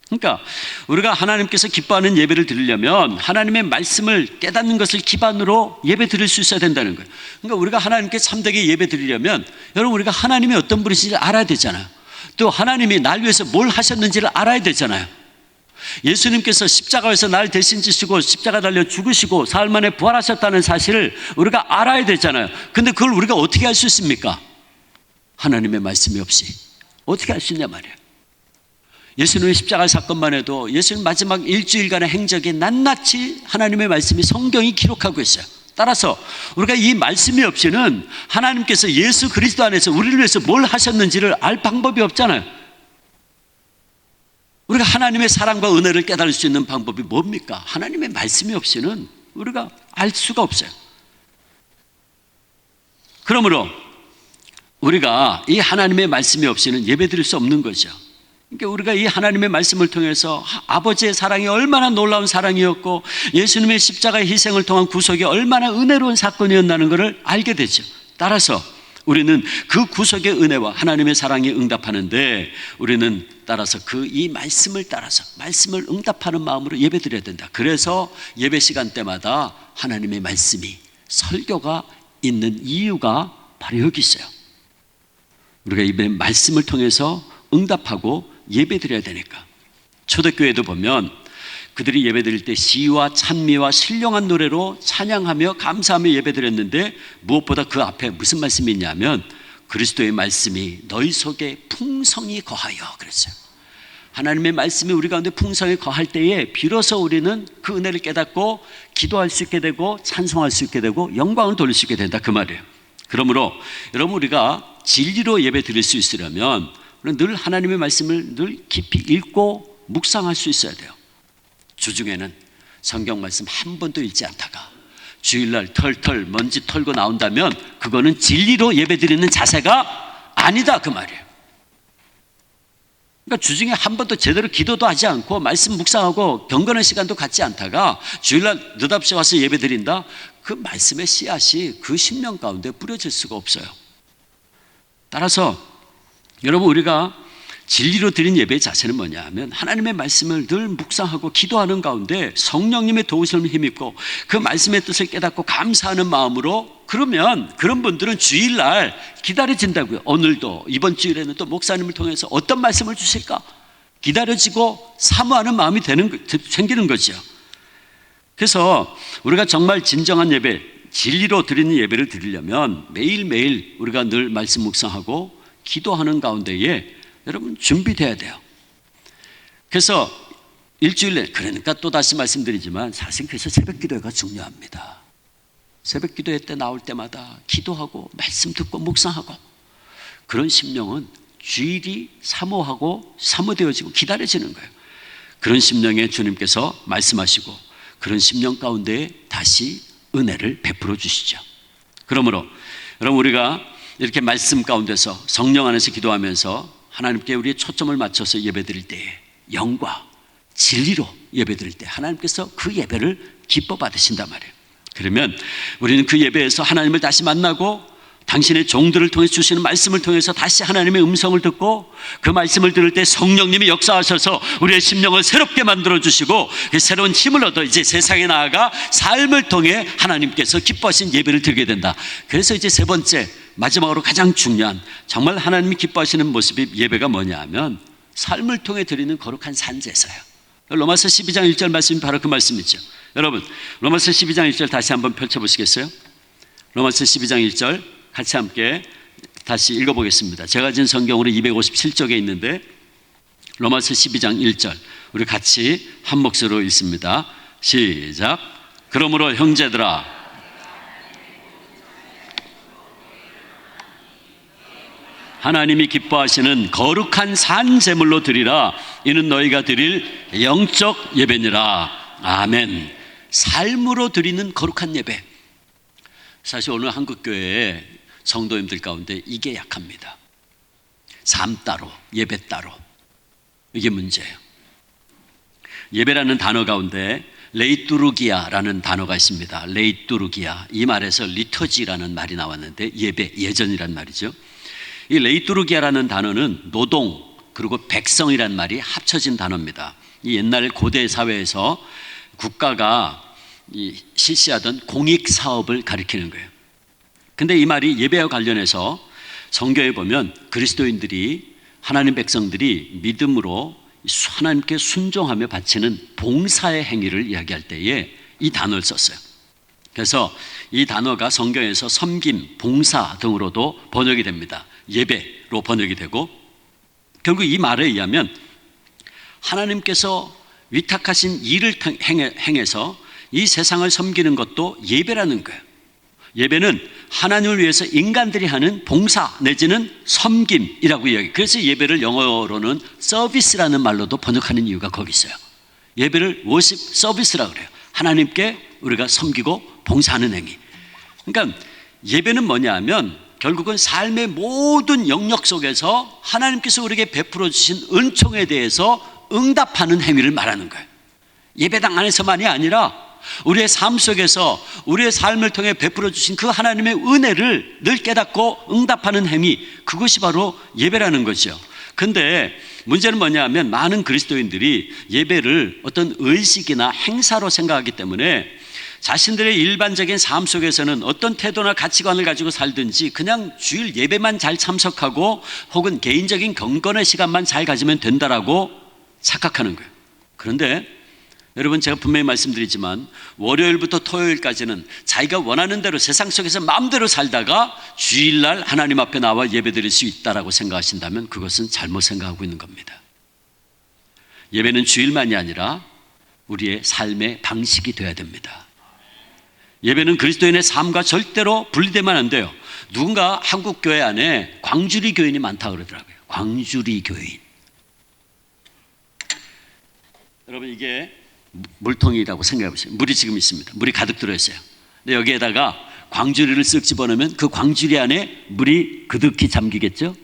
Speaker 1: 그러니까 우리가 하나님께서 기뻐하는 예배를 드리려면 하나님의 말씀을 깨닫는 것을 기반으로 예배 드릴 수 있어야 된다는 거예요. 그러니까 우리가 하나님께 참되게 예배 드리려면, 여러분, 우리가 하나님이 어떤 분이신지 알아야 되잖아요. 또 하나님이 날 위해서 뭘 하셨는지를 알아야 되잖아요. 예수님께서 십자가에서 날 대신 지시고 십자가 달려 죽으시고 사흘 만에 부활하셨다는 사실을 우리가 알아야 되잖아요. 근데 그걸 우리가 어떻게 알 수 있습니까? 하나님의 말씀이 없이 어떻게 할 수 있냐 말이에요. 예수님의 십자가 사건만 해도 예수님 마지막 일주일간의 행적이 낱낱이 하나님의 말씀이 성경이 기록하고 있어요. 따라서 우리가 이 말씀이 없이는 하나님께서 예수 그리스도 안에서 우리를 위해서 뭘 하셨는지를 알 방법이 없잖아요. 우리가 하나님의 사랑과 은혜를 깨달을 수 있는 방법이 뭡니까? 하나님의 말씀이 없이는 우리가 알 수가 없어요. 그러므로 우리가 이 하나님의 말씀이 없이는 예배 드릴 수 없는 거죠. 그러니까 우리가 이 하나님의 말씀을 통해서 아버지의 사랑이 얼마나 놀라운 사랑이었고 예수님의 십자가의 희생을 통한 구속이 얼마나 은혜로운 사건이었다는 것을 알게 되죠. 따라서 우리는 그 구속의 은혜와 하나님의 사랑에 응답하는데, 우리는 따라서 이 말씀을 따라서 말씀을 응답하는 마음으로 예배 드려야 된다. 그래서 예배 시간 때마다 하나님의 말씀이, 설교가 있는 이유가 바로 여기 있어요. 우리가 이 말씀을 통해서 응답하고 예배 드려야 되니까. 초대교회도 보면 그들이 예배 드릴 때 시와 찬미와 신령한 노래로 찬양하며 감사하며 예배 드렸는데, 무엇보다 그 앞에 무슨 말씀이 있냐면 그리스도의 말씀이 너희 속에 풍성히 거하여 그랬어요. 하나님의 말씀이 우리 가운데 풍성히 거할 때에 비로소 우리는 그 은혜를 깨닫고 기도할 수 있게 되고 찬송할 수 있게 되고 영광을 돌릴 수 있게 된다 그 말이에요. 그러므로 여러분, 우리가 진리로 예배 드릴 수 있으려면 늘 하나님의 말씀을 늘 깊이 읽고 묵상할 수 있어야 돼요. 주중에는 성경 말씀 한 번도 읽지 않다가 주일날 털털 먼지 털고 나온다면 그거는 진리로 예배드리는 자세가 아니다 그 말이에요. 그러니까 주중에 한 번도 제대로 기도도 하지 않고 말씀 묵상하고 경건한 시간도 갖지 않다가 주일날 느닷없이 와서 예배드린다? 그 말씀의 씨앗이 그 심령 가운데 뿌려질 수가 없어요. 따라서 여러분, 우리가 진리로 드린 예배의 자세는 뭐냐 하면 하나님의 말씀을 늘 묵상하고 기도하는 가운데 성령님의 도우심을 힘입고 그 말씀의 뜻을 깨닫고 감사하는 마음으로, 그러면 그런 분들은 주일날 기다려진다고요. 오늘도 이번 주일에는 또 목사님을 통해서 어떤 말씀을 주실까 기다려지고 사모하는 마음이 생기는 거죠. 그래서 우리가 정말 진정한 예배, 진리로 드리는 예배를 드리려면 매일매일 우리가 늘 말씀 묵상하고 기도하는 가운데에 여러분 준비돼야 돼요. 그래서 일주일에, 그러니까 또 다시 말씀드리지만 사실 그래서 새벽 기도회가 중요합니다. 새벽 기도회 때 나올 때마다 기도하고 말씀 듣고 묵상하고, 그런 심령은 주일이 사모하고 사모되어지고 기다려지는 거예요. 그런 심령에 주님께서 말씀하시고 그런 심령 가운데 다시 은혜를 베풀어 주시죠. 그러므로 여러분, 우리가 이렇게 말씀 가운데서 성령 안에서 기도하면서 하나님께 우리의 초점을 맞춰서 예배드릴 때에 영과 진리로 예배드릴 때 하나님께서 그 예배를 기뻐 받으신단 말이에요. 그러면 우리는 그 예배에서 하나님을 다시 만나고 당신의 종들을 통해 주시는 말씀을 통해서 다시 하나님의 음성을 듣고 그 말씀을 들을 때 성령님이 역사하셔서 우리의 심령을 새롭게 만들어 주시고 그 새로운 힘을 얻어 이제 세상에 나아가 삶을 통해 하나님께서 기뻐하신 예배를 드리게 된다. 그래서 이제 세 번째, 마지막으로 가장 중요한, 정말 하나님이 기뻐하시는 모습이 예배가 뭐냐 하면 삶을 통해 드리는 거룩한 산제사예요. 로마서 12장 1절 말씀이 바로 그 말씀이죠. 여러분, 로마서 12장 1절 다시 한번 펼쳐보시겠어요? 로마서 12장 1절 같이 함께 다시 읽어보겠습니다. 제가 진 성경으로 257쪽에 있는데 로마서 12장 1절 우리 같이 한 목소리로 읽습니다. 시작. 그러므로 형제들아, 하나님이 기뻐하시는 거룩한 산 제물로 드리라. 이는 너희가 드릴 영적 예배니라. 아멘. 삶으로 드리는 거룩한 예배. 사실 오늘 한국교회에 성도님들 가운데 이게 약합니다. 삶 따로, 예배 따로. 이게 문제예요. 예배라는 단어 가운데 레이뚜르기아라는 단어가 있습니다. 레이뚜르기아. 이 말에서 리터지라는 말이 나왔는데 예배, 예전이란 말이죠. 이 레이뚜르기아라는 단어는 노동 그리고 백성이란 말이 합쳐진 단어입니다. 이 옛날 고대 사회에서 국가가 실시하던 공익 사업을 가리키는 거예요. 근데 이 말이 예배와 관련해서 성경에 보면 그리스도인들이, 하나님 백성들이 믿음으로 하나님께 순종하며 바치는 봉사의 행위를 이야기할 때에 이 단어를 썼어요. 그래서 이 단어가 성경에서 섬김, 봉사 등으로도 번역이 됩니다. 예배로 번역이 되고, 결국 이 말에 의하면 하나님께서 위탁하신 일을 행해서 이 세상을 섬기는 것도 예배라는 거예요. 예배는 하나님을 위해서 인간들이 하는 봉사 내지는 섬김이라고 이야기해요. 그래서 예배를 영어로는 서비스라는 말로도 번역하는 이유가 거기 있어요. 예배를 워십 서비스라고 그래요. 하나님께 우리가 섬기고 봉사하는 행위. 그러니까 예배는 뭐냐 하면 결국은 삶의 모든 영역 속에서 하나님께서 우리에게 베풀어 주신 은총에 대해서 응답하는 행위를 말하는 거예요. 예배당 안에서만이 아니라 우리의 삶 속에서 우리의 삶을 통해 베풀어 주신 그 하나님의 은혜를 늘 깨닫고 응답하는 행위, 그것이 바로 예배라는 거죠. 근데 문제는 뭐냐 하면 많은 그리스도인들이 예배를 어떤 의식이나 행사로 생각하기 때문에 자신들의 일반적인 삶 속에서는 어떤 태도나 가치관을 가지고 살든지 그냥 주일 예배만 잘 참석하고 혹은 개인적인 경건의 시간만 잘 가지면 된다라고 착각하는 거예요. 그런데 여러분, 제가 분명히 말씀드리지만 월요일부터 토요일까지는 자기가 원하는 대로 세상 속에서 마음대로 살다가 주일날 하나님 앞에 나와 예배드릴 수 있다라고 생각하신다면 그것은 잘못 생각하고 있는 겁니다. 예배는 주일만이 아니라 우리의 삶의 방식이 되어야 됩니다. 예배는 그리스도인의 삶과 절대로 분리되면 안 돼요. 누군가 한국 교회 안에 광주리 교인이 많다 그러더라고요. 광주리 교인. 여러분 이게 물통이라고 생각해 보세요. 물이 지금 있습니다. 물이 가득 들어있어요. 근데 여기에다가 광주리를 쓱 집어넣으면 그 광주리 안에 물이 그득히 잠기겠죠.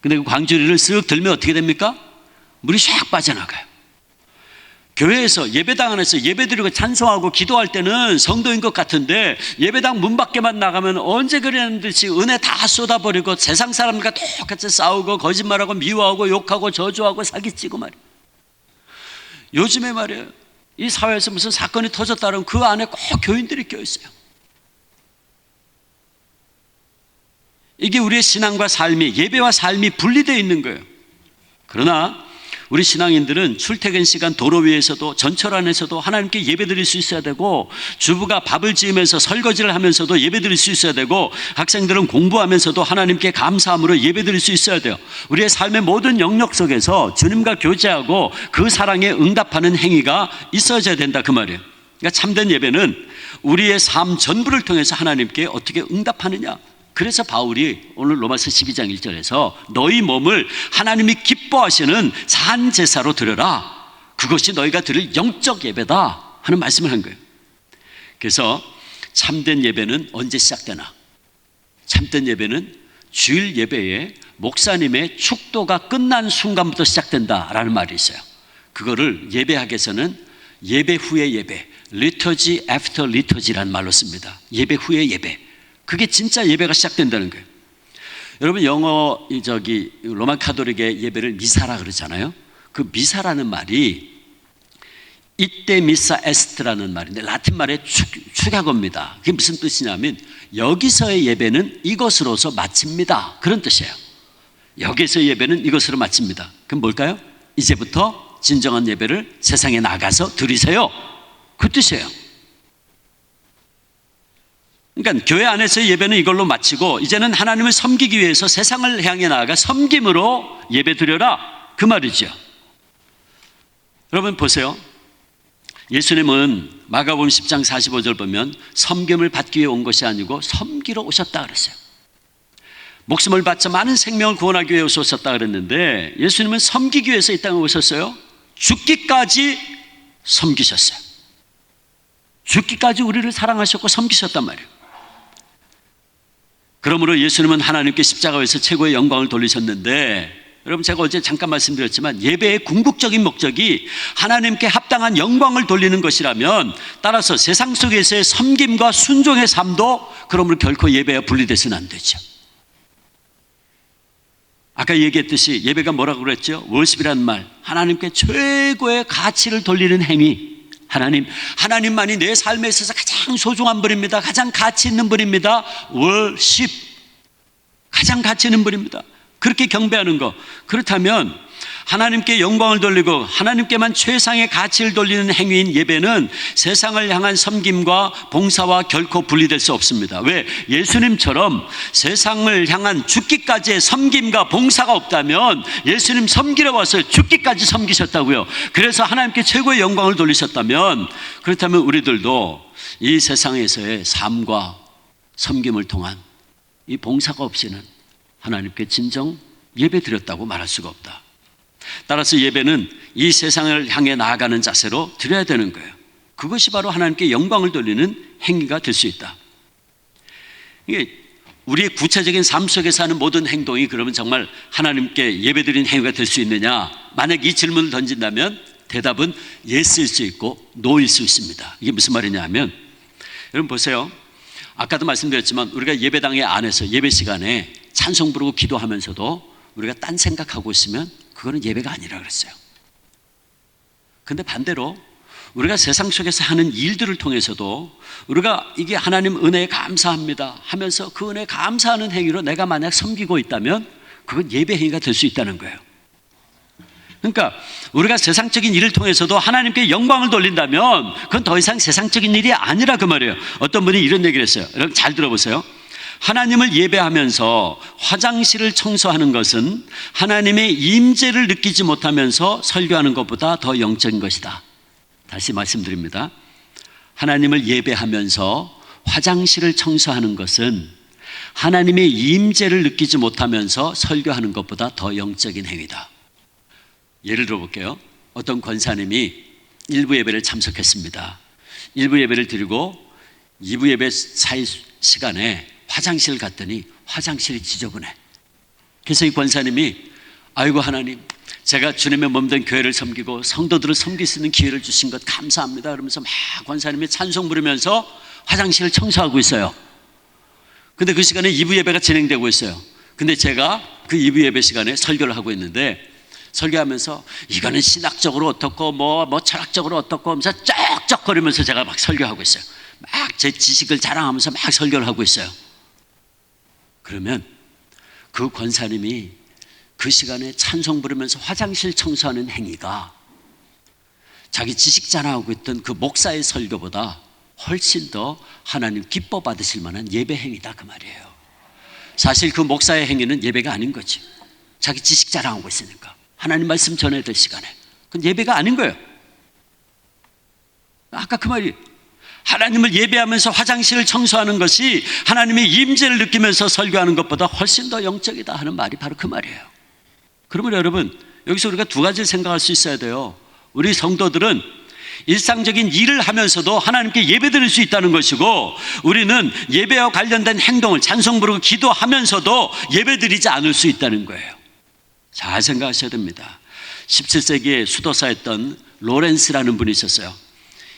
Speaker 1: 근데 그 광주리를 쓱 들면 어떻게 됩니까? 물이 샥 빠져나가요. 교회에서 예배당 안에서 예배드리고 찬송하고 기도할 때는 성도인 것 같은데 예배당 문 밖에만 나가면 언제 그랬는 듯이 은혜 다 쏟아버리고 세상 사람들과 똑같이 싸우고 거짓말하고 미워하고 욕하고 저주하고 사기치고 말이에요. 요즘에 말이에요, 이 사회에서 무슨 사건이 터졌다면 그 안에 꼭 교인들이 껴있어요. 이게 우리의 신앙과 삶이, 예배와 삶이 분리되어 있는 거예요. 그러나 우리 신앙인들은 출퇴근 시간 도로 위에서도 전철 안에서도 하나님께 예배드릴 수 있어야 되고, 주부가 밥을 지으면서 설거지를 하면서도 예배드릴 수 있어야 되고, 학생들은 공부하면서도 하나님께 감사함으로 예배드릴 수 있어야 돼요. 우리의 삶의 모든 영역 속에서 주님과 교제하고 그 사랑에 응답하는 행위가 있어야 된다 그 말이에요. 그러니까 참된 예배는 우리의 삶 전부를 통해서 하나님께 어떻게 응답하느냐. 그래서 바울이 오늘 로마서 12장 1절에서 너희 몸을 하나님이 기뻐하시는 산 제사로 드려라. 그것이 너희가 드릴 영적 예배다 하는 말씀을 한 거예요. 그래서 참된 예배는 언제 시작되나? 참된 예배는 주일 예배에 목사님의 축도가 끝난 순간부터 시작된다라는 말이 있어요. 그거를 예배학에서는 예배 후의 예배, liturgy after liturgy라는 말로 씁니다. 예배 후의 예배. 그게 진짜 예배가 시작된다는 거예요. 여러분 영어 로만 카톨릭의 예배를 미사라 그러잖아요. 그 미사라는 말이 이때 미사 에스트라는 말인데 라틴 말의 축약어입니다. 그게 무슨 뜻이냐면 여기서의 예배는 이것으로서 마칩니다. 그런 뜻이에요. 여기서의 예배는 이것으로 마칩니다. 그럼 뭘까요? 이제부터 진정한 예배를 세상에 나가서 드리세요. 그 뜻이에요. 그러니까 교회 안에서의 예배는 이걸로 마치고 이제는 하나님을 섬기기 위해서 세상을 향해 나아가 섬김으로 예배 드려라 그 말이죠. 여러분 보세요. 예수님은 마가복음 10장 45절 보면 섬김을 받기 위해 온 것이 아니고 섬기러 오셨다 그랬어요. 목숨을 바쳐 많은 생명을 구원하기 위해 오셨다 그랬는데 예수님은 섬기기 위해서 이 땅에 오셨어요. 죽기까지 섬기셨어요. 죽기까지 우리를 사랑하셨고 섬기셨단 말이에요. 그러므로 예수님은 하나님께 십자가에서 최고의 영광을 돌리셨는데, 여러분 제가 어제 잠깐 말씀드렸지만 예배의 궁극적인 목적이 하나님께 합당한 영광을 돌리는 것이라면 따라서 세상 속에서의 섬김과 순종의 삶도 그러므로 결코 예배와 분리돼서는 안 되죠. 아까 얘기했듯이 예배가 뭐라고 그랬죠? 월십이라는 말, 하나님께 최고의 가치를 돌리는 행위. 하나님만이 내 삶에 있어서 가장 소중한 분입니다. 가장 가치 있는 분입니다. 월십, 가장 가치 있는 분입니다. 그렇게 경배하는 거. 그렇다면 하나님께 영광을 돌리고 하나님께만 최상의 가치를 돌리는 행위인 예배는 세상을 향한 섬김과 봉사와 결코 분리될 수 없습니다. 왜? 예수님처럼 세상을 향한 죽기까지의 섬김과 봉사가 없다면 예수님 섬기러 와서 죽기까지 섬기셨다고요. 그래서 하나님께 최고의 영광을 돌리셨다면, 그렇다면 우리들도 이 세상에서의 삶과 섬김을 통한 이 봉사가 없이는 하나님께 진정 예배 드렸다고 말할 수가 없다. 따라서 예배는 이 세상을 향해 나아가는 자세로 드려야 되는 거예요. 그것이 바로 하나님께 영광을 돌리는 행위가 될 수 있다. 이게 우리의 구체적인 삶 속에서 하는 모든 행동이 그러면 정말 하나님께 예배드리는 행위가 될 수 있느냐? 만약 이 질문을 던진다면 대답은 예스일 수 있고 노일 수 있습니다. 이게 무슨 말이냐 하면, 여러분 보세요. 아까도 말씀드렸지만 우리가 예배당의 안에서 예배 시간에 찬송 부르고 기도하면서도 우리가 딴 생각하고 있으면 그거는 예배가 아니라 그랬어요. 근데 반대로 우리가 세상 속에서 하는 일들을 통해서도 우리가 이게 하나님 은혜에 감사합니다 하면서 그 은혜에 감사하는 행위로 내가 만약 섬기고 있다면 그건 예배 행위가 될 수 있다는 거예요. 그러니까 우리가 세상적인 일을 통해서도 하나님께 영광을 돌린다면 그건 더 이상 세상적인 일이 아니라 그 말이에요. 어떤 분이 이런 얘기를 했어요. 여러분 잘 들어보세요. 하나님을 예배하면서 화장실을 청소하는 것은 하나님의 임재를 느끼지 못하면서 설교하는 것보다 더 영적인 것이다. 다시 말씀드립니다. 하나님을 예배하면서 화장실을 청소하는 것은 하나님의 임재를 느끼지 못하면서 설교하는 것보다 더 영적인 행위다. 예를 들어볼게요. 어떤 권사님이 1부 예배를 참석했습니다. 1부 예배를 드리고 2부 예배 사이 시간에 화장실 갔더니 화장실이 지저분해. 그래서 이 권사님이 아이고 하나님, 제가 주님의 몸된 교회를 섬기고 성도들을 섬길 수 있는 기회를 주신 것 감사합니다. 그러면서 막 권사님이 찬송 부르면서 화장실을 청소하고 있어요. 근데 그 시간에 2부 예배가 진행되고 있어요. 근데 제가 그 2부 예배 시간에 설교를 하고 있는데 설교하면서 이거는 신학적으로 어떻고 뭐 철학적으로 어떻고 하면서 쩍쩍거리면서 제가 막 설교하고 있어요. 막 제 지식을 자랑하면서 막 설교를 하고 있어요. 그러면 그 권사님이 그 시간에 찬송 부르면서 화장실 청소하는 행위가 자기 지식 자랑하고 있던 그 목사의 설교보다 훨씬 더 하나님 기뻐 받으실 만한 예배 행위다 그 말이에요. 사실 그 목사의 행위는 예배가 아닌 거지. 자기 지식 자랑하고 있으니까 하나님 말씀 전해야 될 시간에 그건 예배가 아닌 거예요. 아까 그 말이 하나님을 예배하면서 화장실을 청소하는 것이 하나님의 임재를 느끼면서 설교하는 것보다 훨씬 더 영적이다 하는 말이 바로 그 말이에요. 그러면 여러분, 여기서 우리가 두 가지를 생각할 수 있어야 돼요. 우리 성도들은 일상적인 일을 하면서도 하나님께 예배드릴 수 있다는 것이고, 우리는 예배와 관련된 행동을 찬송 부르고 기도하면서도 예배드리지 않을 수 있다는 거예요. 잘 생각하셔야 됩니다. 17세기에 수도사였던 로렌스라는 분이 있었어요.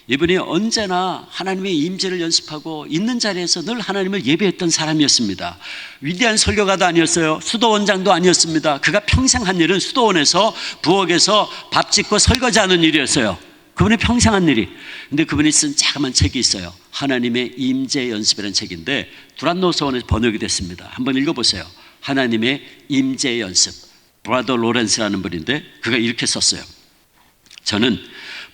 Speaker 1: 이분이 언제나 하나님의 임재를 연습하고 있는 자리에서 늘 하나님을 예배했던 사람이었습니다. 위대한 설교가도 아니었어요. 수도원장도 아니었습니다. 그가 평생 한 일은 수도원에서 부엌에서 밥 짓고 설거지하는 일이었어요. 그분이 평생 한 일이. 근데 그분이 쓴 자그마한 책이 있어요. 하나님의 임재 연습이라는 책인데 두란노서원에서 번역이 됐습니다. 한번 읽어보세요. 하나님의 임재 연습. 브라더 로렌스라는 분인데 그가 이렇게 썼어요. 저는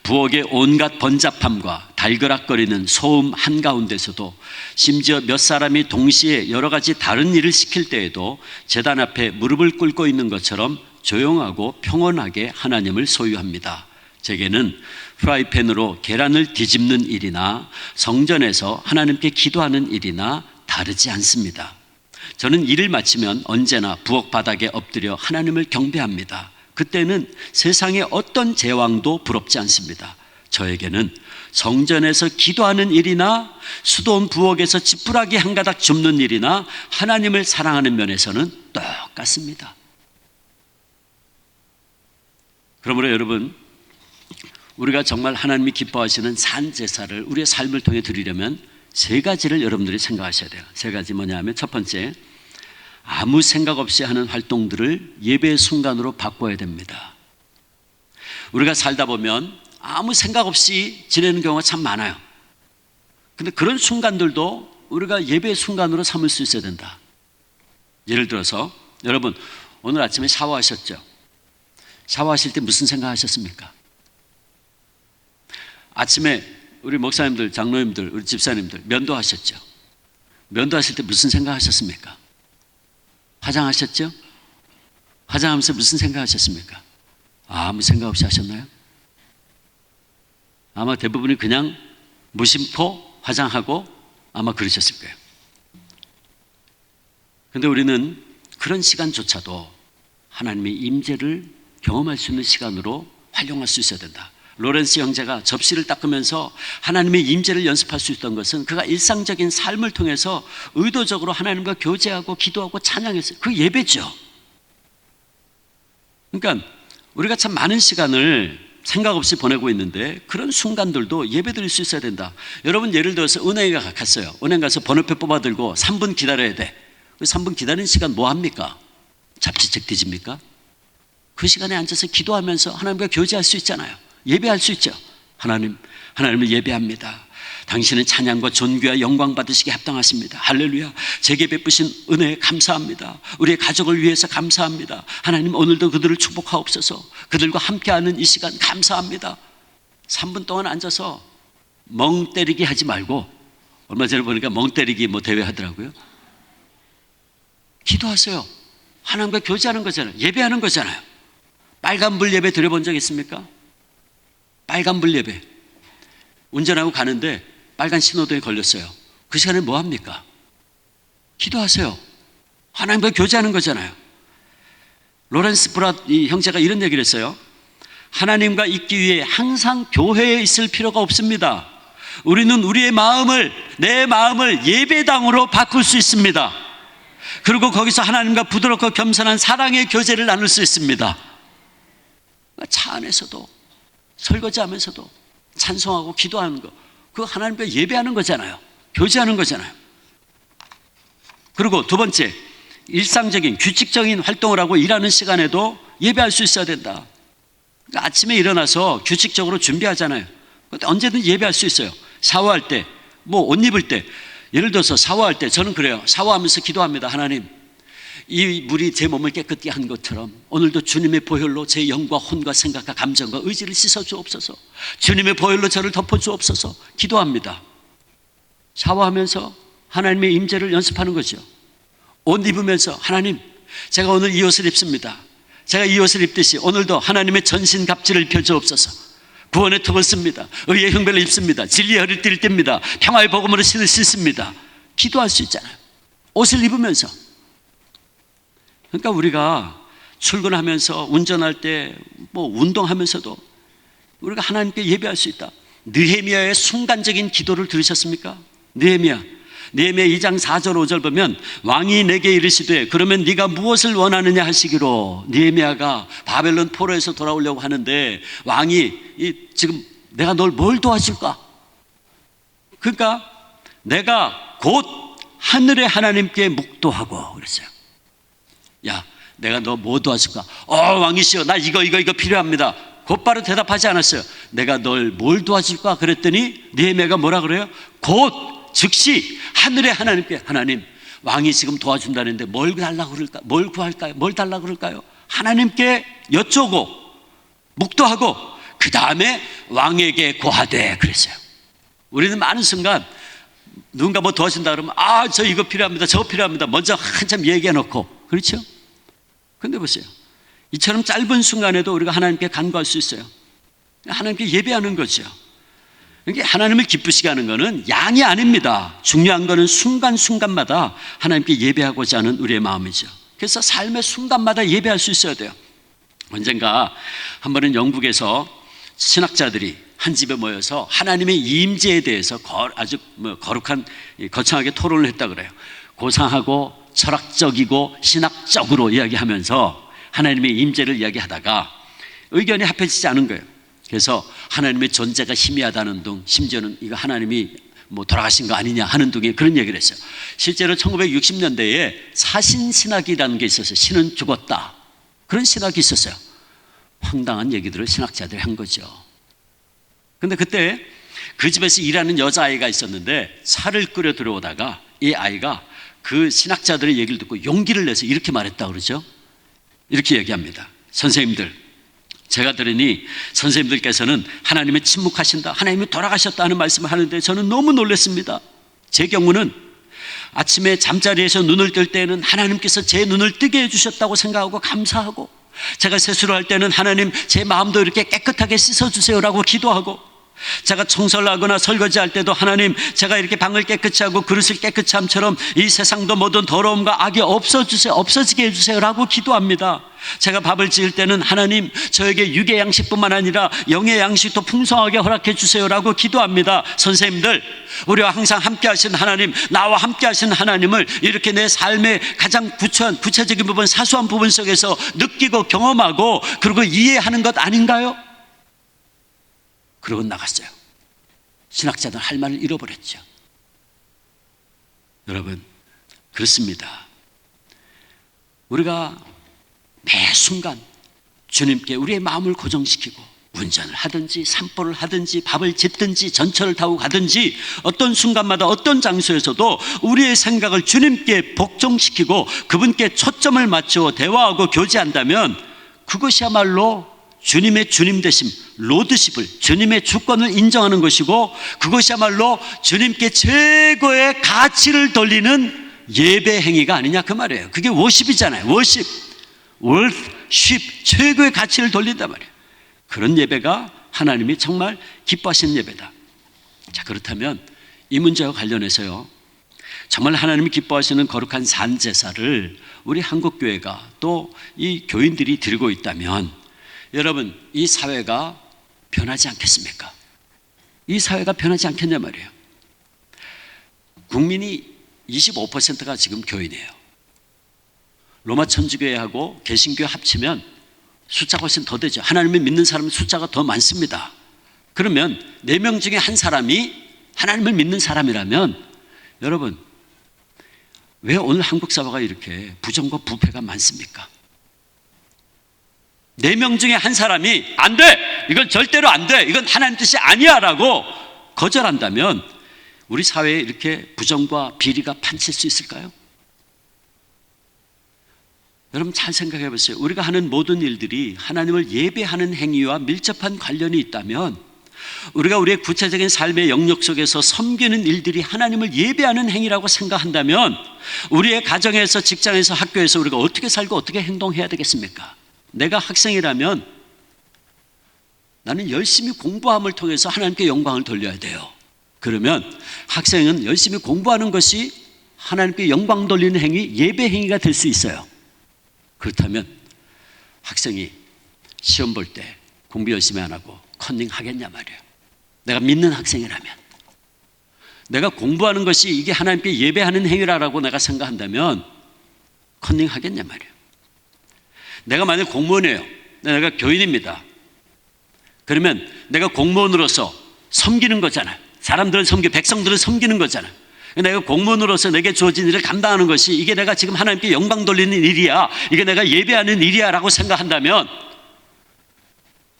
Speaker 1: 부엌의 온갖 번잡함과 달그락거리는 소음 한가운데서도 심지어 몇 사람이 동시에 여러 가지 다른 일을 시킬 때에도 제단 앞에 무릎을 꿇고 있는 것처럼 조용하고 평온하게 하나님을 소유합니다. 제게는 프라이팬으로 계란을 뒤집는 일이나 성전에서 하나님께 기도하는 일이나 다르지 않습니다. 저는 일을 마치면 언제나 부엌 바닥에 엎드려 하나님을 경배합니다. 그때는 세상의 어떤 제왕도 부럽지 않습니다. 저에게는 성전에서 기도하는 일이나 수도원 부엌에서 지푸라기 한 가닥 줍는 일이나 하나님을 사랑하는 면에서는 똑같습니다. 그러므로 여러분, 우리가 정말 하나님이 기뻐하시는 산제사를 우리의 삶을 통해 드리려면 세 가지를 여러분들이 생각하셔야 돼요. 세 가지 뭐냐면 첫 번째, 아무 생각 없이 하는 활동들을 예배의 순간으로 바꿔야 됩니다. 우리가 살다 보면 아무 생각 없이 지내는 경우가 참 많아요. 근데 그런 순간들도 우리가 예배의 순간으로 삼을 수 있어야 된다. 예를 들어서 여러분 오늘 아침에 샤워하셨죠? 샤워하실 때 무슨 생각하셨습니까? 아침에 우리 목사님들, 장로님들, 우리 집사님들 면도하셨죠? 면도하실 때 무슨 생각하셨습니까? 화장하셨죠? 화장하면서 무슨 생각하셨습니까? 아무 생각 없이 하셨나요? 아마 대부분이 그냥 무심코 화장하고 아마 그러셨을 거예요. 그런데 우리는 그런 시간조차도 하나님의 임재를 경험할 수 있는 시간으로 활용할 수 있어야 된다. 로렌스 형제가 접시를 닦으면서 하나님의 임재를 연습할 수 있던 것은 그가 일상적인 삶을 통해서 의도적으로 하나님과 교제하고 기도하고 찬양했어요. 그 예배죠. 그러니까 우리가 참 많은 시간을 생각 없이 보내고 있는데 그런 순간들도 예배드릴 수 있어야 된다. 여러분 예를 들어서 은행에 갔어요. 은행 가서 번호표 뽑아들고 3분 기다려야 돼. 그 3분 기다리는 시간 뭐 합니까? 잡지책 뒤집니까? 그 시간에 앉아서 기도하면서 하나님과 교제할 수 있잖아요. 예배할 수 있죠. 하나님을 예배합니다. 당신은 찬양과 존귀와 영광 받으시기에 합당하십니다. 할렐루야. 제게 베푸신 은혜에 감사합니다. 우리의 가족을 위해서 감사합니다. 하나님 오늘도 그들을 축복하옵소서. 그들과 함께하는 이 시간 감사합니다. 3분 동안 앉아서 멍 때리기 하지 말고, 얼마 전에 보니까 멍 때리기 대회 하더라고요. 기도하세요. 하나님과 교제하는 거잖아요. 예배하는 거잖아요. 빨간불 예배 드려본 적 있습니까? 빨간불 예배. 운전하고 가는데 빨간 신호등에 걸렸어요. 그 시간에 뭐 합니까? 기도하세요. 하나님과 교제하는 거잖아요. 로렌스 브랏 이 형제가 이런 얘기를 했어요. 하나님과 있기 위해 항상 교회에 있을 필요가 없습니다. 우리는 우리의 마음을, 내 마음을 예배당으로 바꿀 수 있습니다. 그리고 거기서 하나님과 부드럽고 겸손한 사랑의 교제를 나눌 수 있습니다. 차 안에서도 설거지하면서도 찬송하고 기도하는 거, 그거 하나님과 예배하는 거잖아요. 교제하는 거잖아요. 그리고 두 번째, 일상적인 규칙적인 활동을 하고 일하는 시간에도 예배할 수 있어야 된다. 그러니까 아침에 일어나서 규칙적으로 준비하잖아요. 근데 언제든 예배할 수 있어요. 샤워할 때, 뭐 옷 입을 때, 예를 들어서 샤워할 때 저는 그래요. 샤워하면서 기도합니다. 하나님, 이 물이 제 몸을 깨끗게 한 것처럼 오늘도 주님의 보혈로 제 영과 혼과 생각과 감정과 의지를 씻어 주옵소서. 주님의 보혈로 저를 덮어 주옵소서. 기도합니다. 샤워하면서 하나님의 임재를 연습하는 거죠. 옷 입으면서 하나님, 제가 오늘 이 옷을 입습니다. 제가 이 옷을 입듯이 오늘도 하나님의 전신갑주를 입혀 주옵소서. 구원의 턱을 씁니다. 의의 흉배를 입습니다. 진리의 허리띠를 띱니다. 평화의 복음으로 신을 씻습니다. 기도할 수 있잖아요. 옷을 입으면서. 그러니까 우리가 출근하면서 운전할 때 뭐 운동하면서도 우리가 하나님께 예배할 수 있다. 느헤미야의 순간적인 기도를 들으셨습니까? 느헤미야 2장 4절 5절 보면 왕이 내게 이르시되 그러면 네가 무엇을 원하느냐 하시기로, 느헤미야가 바벨론 포로에서 돌아오려고 하는데 왕이 지금 내가 널 뭘 도와줄까? 그러니까 내가 곧 하늘의 하나님께 묵도하고 그랬어요. 야, 내가 너 뭐 도와줄까? 왕이시여, 나 이거 필요합니다. 곧바로 대답하지 않았어요. 내가 널 뭘 도와줄까? 그랬더니 느헤미야가 뭐라 그래요? 곧 즉시 하늘의 하나님께, 하나님, 왕이 지금 도와준다는데 뭘 달라고 그럴까? 뭘 구할까요? 뭘 달라고 그럴까요? 하나님께 여쭈고 묵도하고 그 다음에 왕에게 고하되 그랬어요. 우리는 많은 순간 누군가 뭐 도와준다 그러면 저 이거 필요합니다, 저거 필요합니다, 먼저 한참 얘기해 놓고, 그렇죠? 근데 보세요, 이처럼 짧은 순간에도 우리가 하나님께 간구할 수 있어요. 하나님께 예배하는 거죠. 그러니까 하나님을 기쁘시게 하는 것은 양이 아닙니다. 중요한 것은 순간순간마다 하나님께 예배하고자 하는 우리의 마음이죠. 그래서 삶의 순간마다 예배할 수 있어야 돼요. 언젠가 한 번은 영국에서 신학자들이 한 집에 모여서 하나님의 임재에 대해서 아주 거룩한, 거창하게 토론을 했다 그래요. 고상하고 철학적이고 신학적으로 이야기하면서 하나님의 임재를 이야기하다가 의견이 합해지지 않은 거예요. 그래서 하나님의 존재가 희미하다는 등, 심지어는 이거 하나님이 뭐 돌아가신 거 아니냐 하는 등의 그런 얘기를 했어요. 실제로 1960년대에 사신신학이라는 게 있었어요. 신은 죽었다, 그런 신학이 있었어요. 황당한 얘기들을 신학자들이 한 거죠. 근데 그때 그 집에서 일하는 여자아이가 있었는데 차를 끓여 들어오다가 이 아이가 그 신학자들의 얘기를 듣고 용기를 내서 이렇게 말했다 그러죠. 이렇게 얘기합니다. 선생님들, 제가 들으니 선생님들께서는 하나님이 침묵하신다, 하나님이 돌아가셨다 하는 말씀을 하는데 저는 너무 놀랐습니다. 제 경우는 아침에 잠자리에서 눈을 뜰 때는 하나님께서 제 눈을 뜨게 해주셨다고 생각하고 감사하고, 제가 세수를 할 때는 하나님 제 마음도 이렇게 깨끗하게 씻어주세요라고 기도하고, 제가 청소를 하거나 설거지할 때도 하나님, 제가 이렇게 방을 깨끗이 하고 그릇을 깨끗이 함처럼 이 세상도 모든 더러움과 악이 없어지게 해주세요라고 기도합니다. 제가 밥을 지을 때는 하나님, 저에게 육의 양식뿐만 아니라 영의 양식도 풍성하게 허락해 주세요라고 기도합니다. 선생님들, 우리와 항상 함께 하신 하나님, 나와 함께 하신 하나님을 이렇게 내 삶의 가장 구체적인 부분, 사소한 부분 속에서 느끼고 경험하고 그리고 이해하는 것 아닌가요? 그러고 나갔어요. 신학자들 할 말을 잃어버렸죠. 여러분, 그렇습니다. 우리가 매 순간 주님께 우리의 마음을 고정시키고 운전을 하든지 산보를 하든지 밥을 짓든지 전철을 타고 가든지 어떤 순간마다 어떤 장소에서도 우리의 생각을 주님께 복종시키고 그분께 초점을 맞추어 대화하고 교제한다면 그것이야말로 주님의 주님 되심, 로드십을, 주님의 주권을 인정하는 것이고, 그것이야말로 주님께 최고의 가치를 돌리는 예배 행위가 아니냐 그 말이에요. 그게 워십이잖아요. 워십, worship, 최고의 가치를 돌린단 말이에요. 그런 예배가 하나님이 정말 기뻐하시는 예배다. 자, 그렇다면 이 문제와 관련해서요, 정말 하나님이 기뻐하시는 거룩한 산제사를 우리 한국교회가 또 이 교인들이 드리고 있다면 여러분, 이 사회가 변하지 않겠습니까? 이 사회가 변하지 않겠냐 말이에요. 국민이 25%가 지금 교인이에요. 로마 천주교회하고 개신교회 합치면 숫자가 훨씬 더 되죠. 하나님을 믿는 사람은 숫자가 더 많습니다. 그러면 4명 중에 한 사람이 하나님을 믿는 사람이라면 여러분, 왜 오늘 한국 사회가 이렇게 부정과 부패가 많습니까? 4명 중에 한 사람이 안 돼! 이건 절대로 안 돼! 이건 하나님 뜻이 아니야! 라고 거절한다면 우리 사회에 이렇게 부정과 비리가 판칠 수 있을까요? 여러분 잘 생각해 보세요. 우리가 하는 모든 일들이 하나님을 예배하는 행위와 밀접한 관련이 있다면 우리가 우리의 구체적인 삶의 영역 속에서 섬기는 일들이 하나님을 예배하는 행위라고 생각한다면 우리의 가정에서, 직장에서, 학교에서 우리가 어떻게 살고 어떻게 행동해야 되겠습니까? 내가 학생이라면 나는 열심히 공부함을 통해서 하나님께 영광을 돌려야 돼요. 그러면 학생은 열심히 공부하는 것이 하나님께 영광 돌리는 행위, 예배 행위가 될 수 있어요. 그렇다면 학생이 시험 볼 때 공부 열심히 안 하고 컨닝 하겠냐 말이에요. 내가 믿는 학생이라면, 내가 공부하는 것이 이게 하나님께 예배하는 행위라고 내가 생각한다면 컨닝 하겠냐 말이에요. 내가 만약 공무원이에요. 내가 교인입니다. 그러면 내가 공무원으로서 섬기는 거잖아요. 사람들을 백성들을 섬기는 거잖아요. 내가 공무원으로서 내게 주어진 일을 감당하는 것이 이게 내가 지금 하나님께 영광 돌리는 일이야, 이게 내가 예배하는 일이야 라고 생각한다면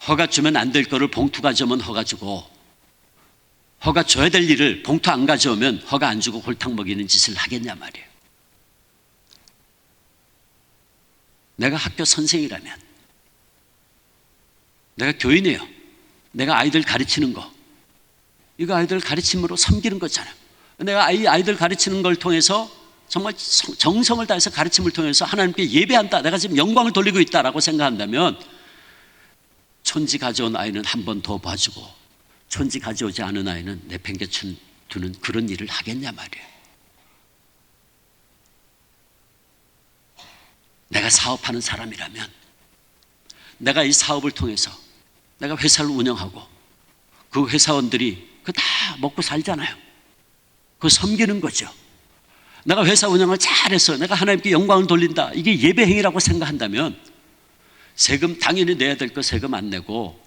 Speaker 1: 허가 주면 안 될 거를 봉투 가져오면 허가 주고, 허가 줘야 될 일을 봉투 안 가져오면 허가 안 주고 홀탕 먹이는 짓을 하겠냐 말이에요. 내가 학교 선생이라면, 내가 교인이에요. 내가 아이들 가르치는 거, 이거 아이들 가르침으로 섬기는 거잖아요. 내가 아이들 가르치는 걸 통해서 정말 정성을 다해서 가르침을 통해서 하나님께 예배한다, 내가 지금 영광을 돌리고 있다라고 생각한다면 촌지 가져온 아이는 한 번 더 봐주고 촌지 가져오지 않은 아이는 내팽개쳐두는 그런 일을 하겠냐 말이에요. 내가 사업하는 사람이라면 내가 이 사업을 통해서 내가 회사를 운영하고 그 회사원들이 그거 다 먹고 살잖아요. 그거 섬기는 거죠. 내가 회사 운영을 잘해서 내가 하나님께 영광을 돌린다, 이게 예배 행위라고 생각한다면 세금 당연히 내야 될 거 세금 안 내고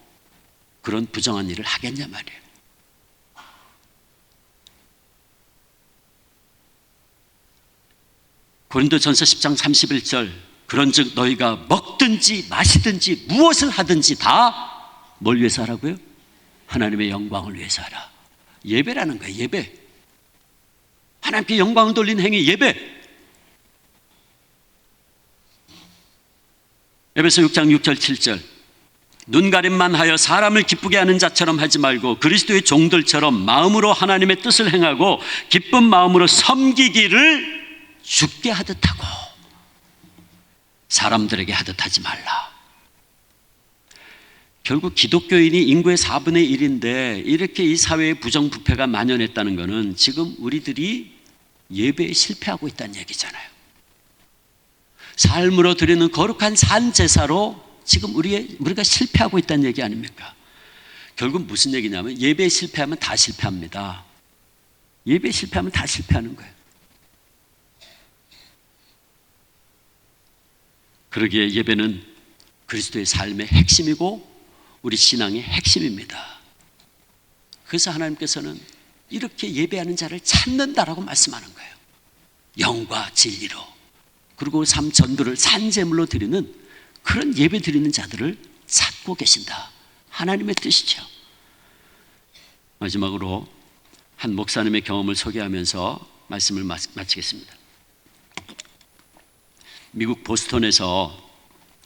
Speaker 1: 그런 부정한 일을 하겠냐 말이에요. 고린도전서 10장 31절, 그런즉 너희가 먹든지 마시든지 무엇을 하든지 다 뭘 위해서 하라고요? 하나님의 영광을 위해서 하라. 예배라는 거예요. 예배. 하나님께 영광을 돌리는 행위, 예배. 에베소 6장 6절 7절, 눈가림만 하여 사람을 기쁘게 하는 자처럼 하지 말고 그리스도의 종들처럼 마음으로 하나님의 뜻을 행하고 기쁜 마음으로 섬기기를 주께 하듯 하고 사람들에게 하듯 하지 말라. 결국 기독교인이 인구의 4분의 1인데 이렇게 이 사회에 부정부패가 만연했다는 것은 지금 우리들이 예배에 실패하고 있다는 얘기잖아요. 삶으로 드리는 거룩한 산제사로 지금 우리가 실패하고 있다는 얘기 아닙니까? 결국 무슨 얘기냐면 예배에 실패하면 다 실패합니다. 예배에 실패하면 다 실패하는 거예요. 그러기에 예배는 그리스도의 삶의 핵심이고 우리 신앙의 핵심입니다. 그래서 하나님께서는 이렇게 예배하는 자를 찾는다라고 말씀하는 거예요. 영과 진리로, 그리고 삶 전부를 산제물로 드리는 그런 예배 드리는 자들을 찾고 계신다. 하나님의 뜻이죠. 마지막으로 한 목사님의 경험을 소개하면서 말씀을 마치겠습니다. 미국 보스턴에서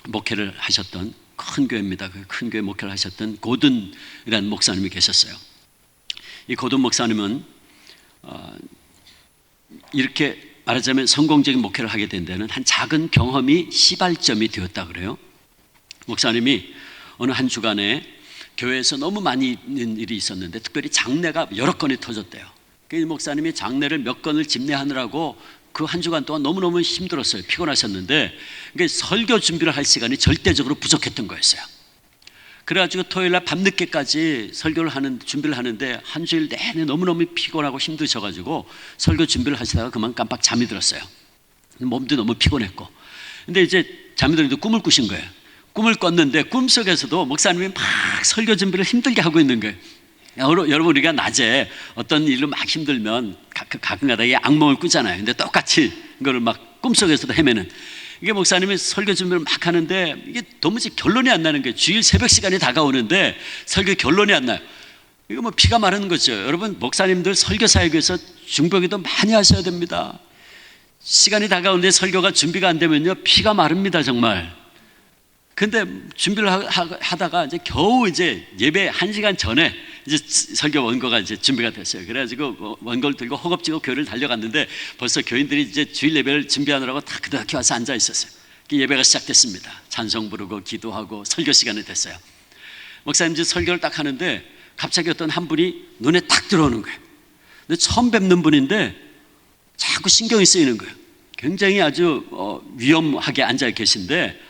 Speaker 1: 목회를 하셨던 큰 교회입니다. 그 큰 교회 목회를 하셨던 고든이라는 목사님이 계셨어요. 이 고든 목사님은 이렇게 말하자면 성공적인 목회를 하게 된 데는 한 작은 경험이 시발점이 되었다 그래요. 목사님이 어느 한 주간에 교회에서 너무 많이 있는 일이 있었는데 특별히 장례가 여러 건이 터졌대요. 그 목사님이 장례를 몇 건을 집례하느라고 그 한 주간 동안 너무너무 힘들었어요. 피곤하셨는데 설교 준비를 할 시간이 절대적으로 부족했던 거였어요. 그래가지고 토요일날 밤늦게까지 설교를 준비를 하는데 한 주일 내내 너무너무 피곤하고 힘드셔가지고 설교 준비를 하시다가 그만 깜빡 잠이 들었어요. 몸도 너무 피곤했고. 근데 이제 잠이 들었는데 꿈을 꾸신 거예요. 꿈을 꿨는데 꿈속에서도 목사님이 막 설교 준비를 힘들게 하고 있는 거예요. 여러분, 우리가 낮에 어떤 일로 막 힘들면 가끔가다 악몽을 꾸잖아요. 근데 똑같이 그거를 막 꿈속에서도 헤매는, 이게 목사님이 설교 준비를 막 하는데 이게 도무지 결론이 안 나는 거예요. 주일 새벽 시간이 다가오는데 설교 결론이 안 나요. 이거 뭐 피가 마르는 거죠. 여러분, 목사님들 설교 사역에서 중보기도 많이 하셔야 됩니다. 시간이 다가오는데 설교가 준비가 안 되면요, 피가 마릅니다, 정말. 근데 준비를 하다가 이제 겨우 이제 예배 1시간 전에 이제 설교 원고가 이제 준비가 됐어요. 그래가지고 원고를 들고 허겁지겁 교회를 달려갔는데 벌써 교인들이 이제 주일 예배를 준비하느라고 다 그렇게 와서 앉아 있었어요. 예배가 시작됐습니다. 찬송 부르고 기도하고 설교 시간이 됐어요. 목사님 이제 설교를 딱 하는데 갑자기 어떤 한 분이 눈에 딱 들어오는 거예요. 근데 처음 뵙는 분인데 자꾸 신경이 쓰이는 거예요. 굉장히 아주 위험하게 앉아 계신데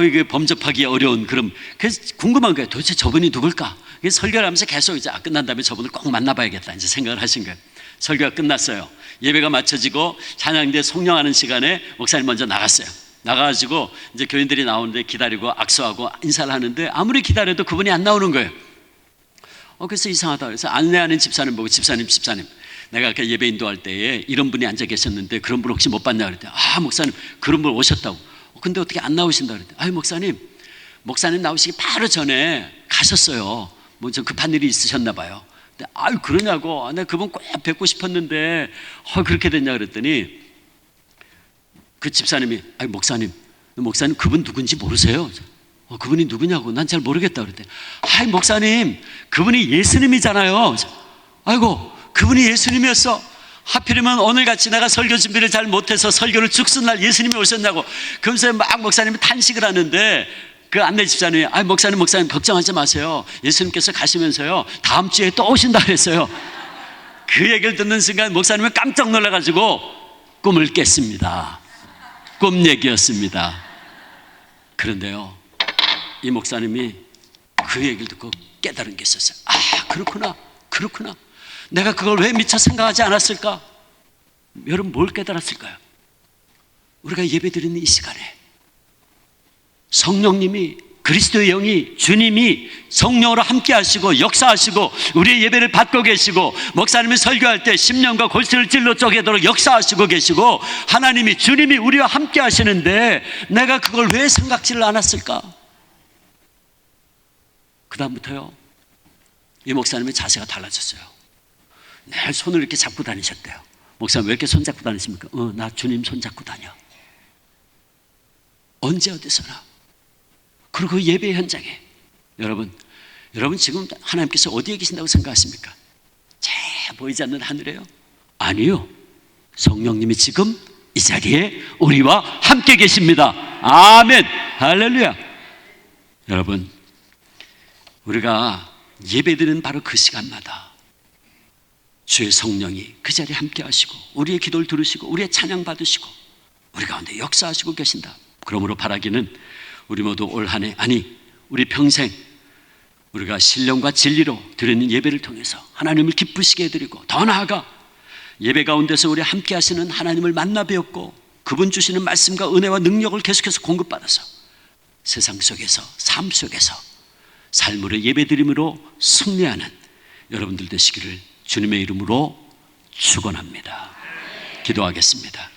Speaker 1: 이게 범접하기 어려운 그런, 그래서 궁금한 거예요. 도대체 저분이 누굴까? 설교를 하면서 계속 이제 끝난 다음에 저분을 꼭 만나봐야겠다 이제 생각을 하신 거예요. 설교가 끝났어요. 예배가 마쳐지고 찬양대 송령하는 시간에 목사님 먼저 나갔어요. 나가가지고 이제 교인들이 나오는데 기다리고 악수하고 인사를 하는데 아무리 기다려도 그분이 안 나오는 거예요. 그래서 이상하다. 그래서 안내하는 집사님 보고 집사님 내가 아까 예배 인도할 때에 이런 분이 앉아 계셨는데 그런 분 혹시 못 봤냐 그랬더니 목사님 그런 분 오셨다고. 근데 어떻게 안 나오신다 그랬더니 목사님 나오시기 바로 전에 가셨어요. 뭐 좀 급한 일이 있으셨나 봐요. 근데 그러냐고. 내가 그분 꼭 뵙고 싶었는데 그렇게 됐냐 그랬더니 그 집사님이 목사님 그분 누군지 모르세요? 그분이 누구냐고. 난 잘 모르겠다 그랬더니 목사님 그분이 예수님이잖아요. 그분이 예수님이었어. 하필이면 오늘같이 내가 설교 준비를 잘 못해서 설교를 죽순날 예수님이 오셨냐고. 그러면서 막 목사님이 탄식을 하는데 그 안내 집사님이 목사님 걱정하지 마세요. 예수님께서 가시면서요 다음 주에 또 오신다 그랬어요. 그 얘기를 듣는 순간 목사님은 깜짝 놀라가지고 꿈을 깼습니다. 꿈 얘기였습니다. 그런데요, 이 목사님이 그 얘기를 듣고 깨달은 게 있었어요. 그렇구나. 내가 그걸 왜 미처 생각하지 않았을까? 여러분, 뭘 깨달았을까요? 우리가 예배드리는 이 시간에 성령님이, 그리스도의 영이, 주님이 성령으로 함께 하시고 역사하시고 우리의 예배를 받고 계시고 목사님이 설교할 때 심령과 골수를 찔러 쪼개도록 역사하시고 계시고 하나님이, 주님이 우리와 함께 하시는데 내가 그걸 왜 생각지를 않았을까? 그 다음부터요, 이 목사님의 자세가 달라졌어요. 늘 손을 이렇게 잡고 다니셨대요. 목사님 왜 이렇게 손 잡고 다니십니까? 나 주님 손 잡고 다녀. 언제 어디서나. 그리고 예배 현장에. 여러분 지금 하나님께서 어디에 계신다고 생각하십니까? 잘 보이지 않는 하늘에요? 아니요, 성령님이 지금 이 자리에 우리와 함께 계십니다. 아멘, 할렐루야. 여러분, 우리가 예배드리는 바로 그 시간마다 주의 성령이 그 자리에 함께 하시고 우리의 기도를 들으시고 우리의 찬양 받으시고 우리 가운데 역사하시고 계신다. 그러므로 바라기는 우리 모두 올 한 해, 우리 평생 우리가 신령과 진리로 드리는 예배를 통해서 하나님을 기쁘시게 해드리고 더 나아가 예배 가운데서 우리 함께 하시는 하나님을 만나 뵈었고 그분 주시는 말씀과 은혜와 능력을 계속해서 공급받아서 세상 속에서, 삶 속에서 삶으로 예배드림으로 승리하는 여러분들 되시기를 주님의 이름으로 축원합니다. 기도하겠습니다.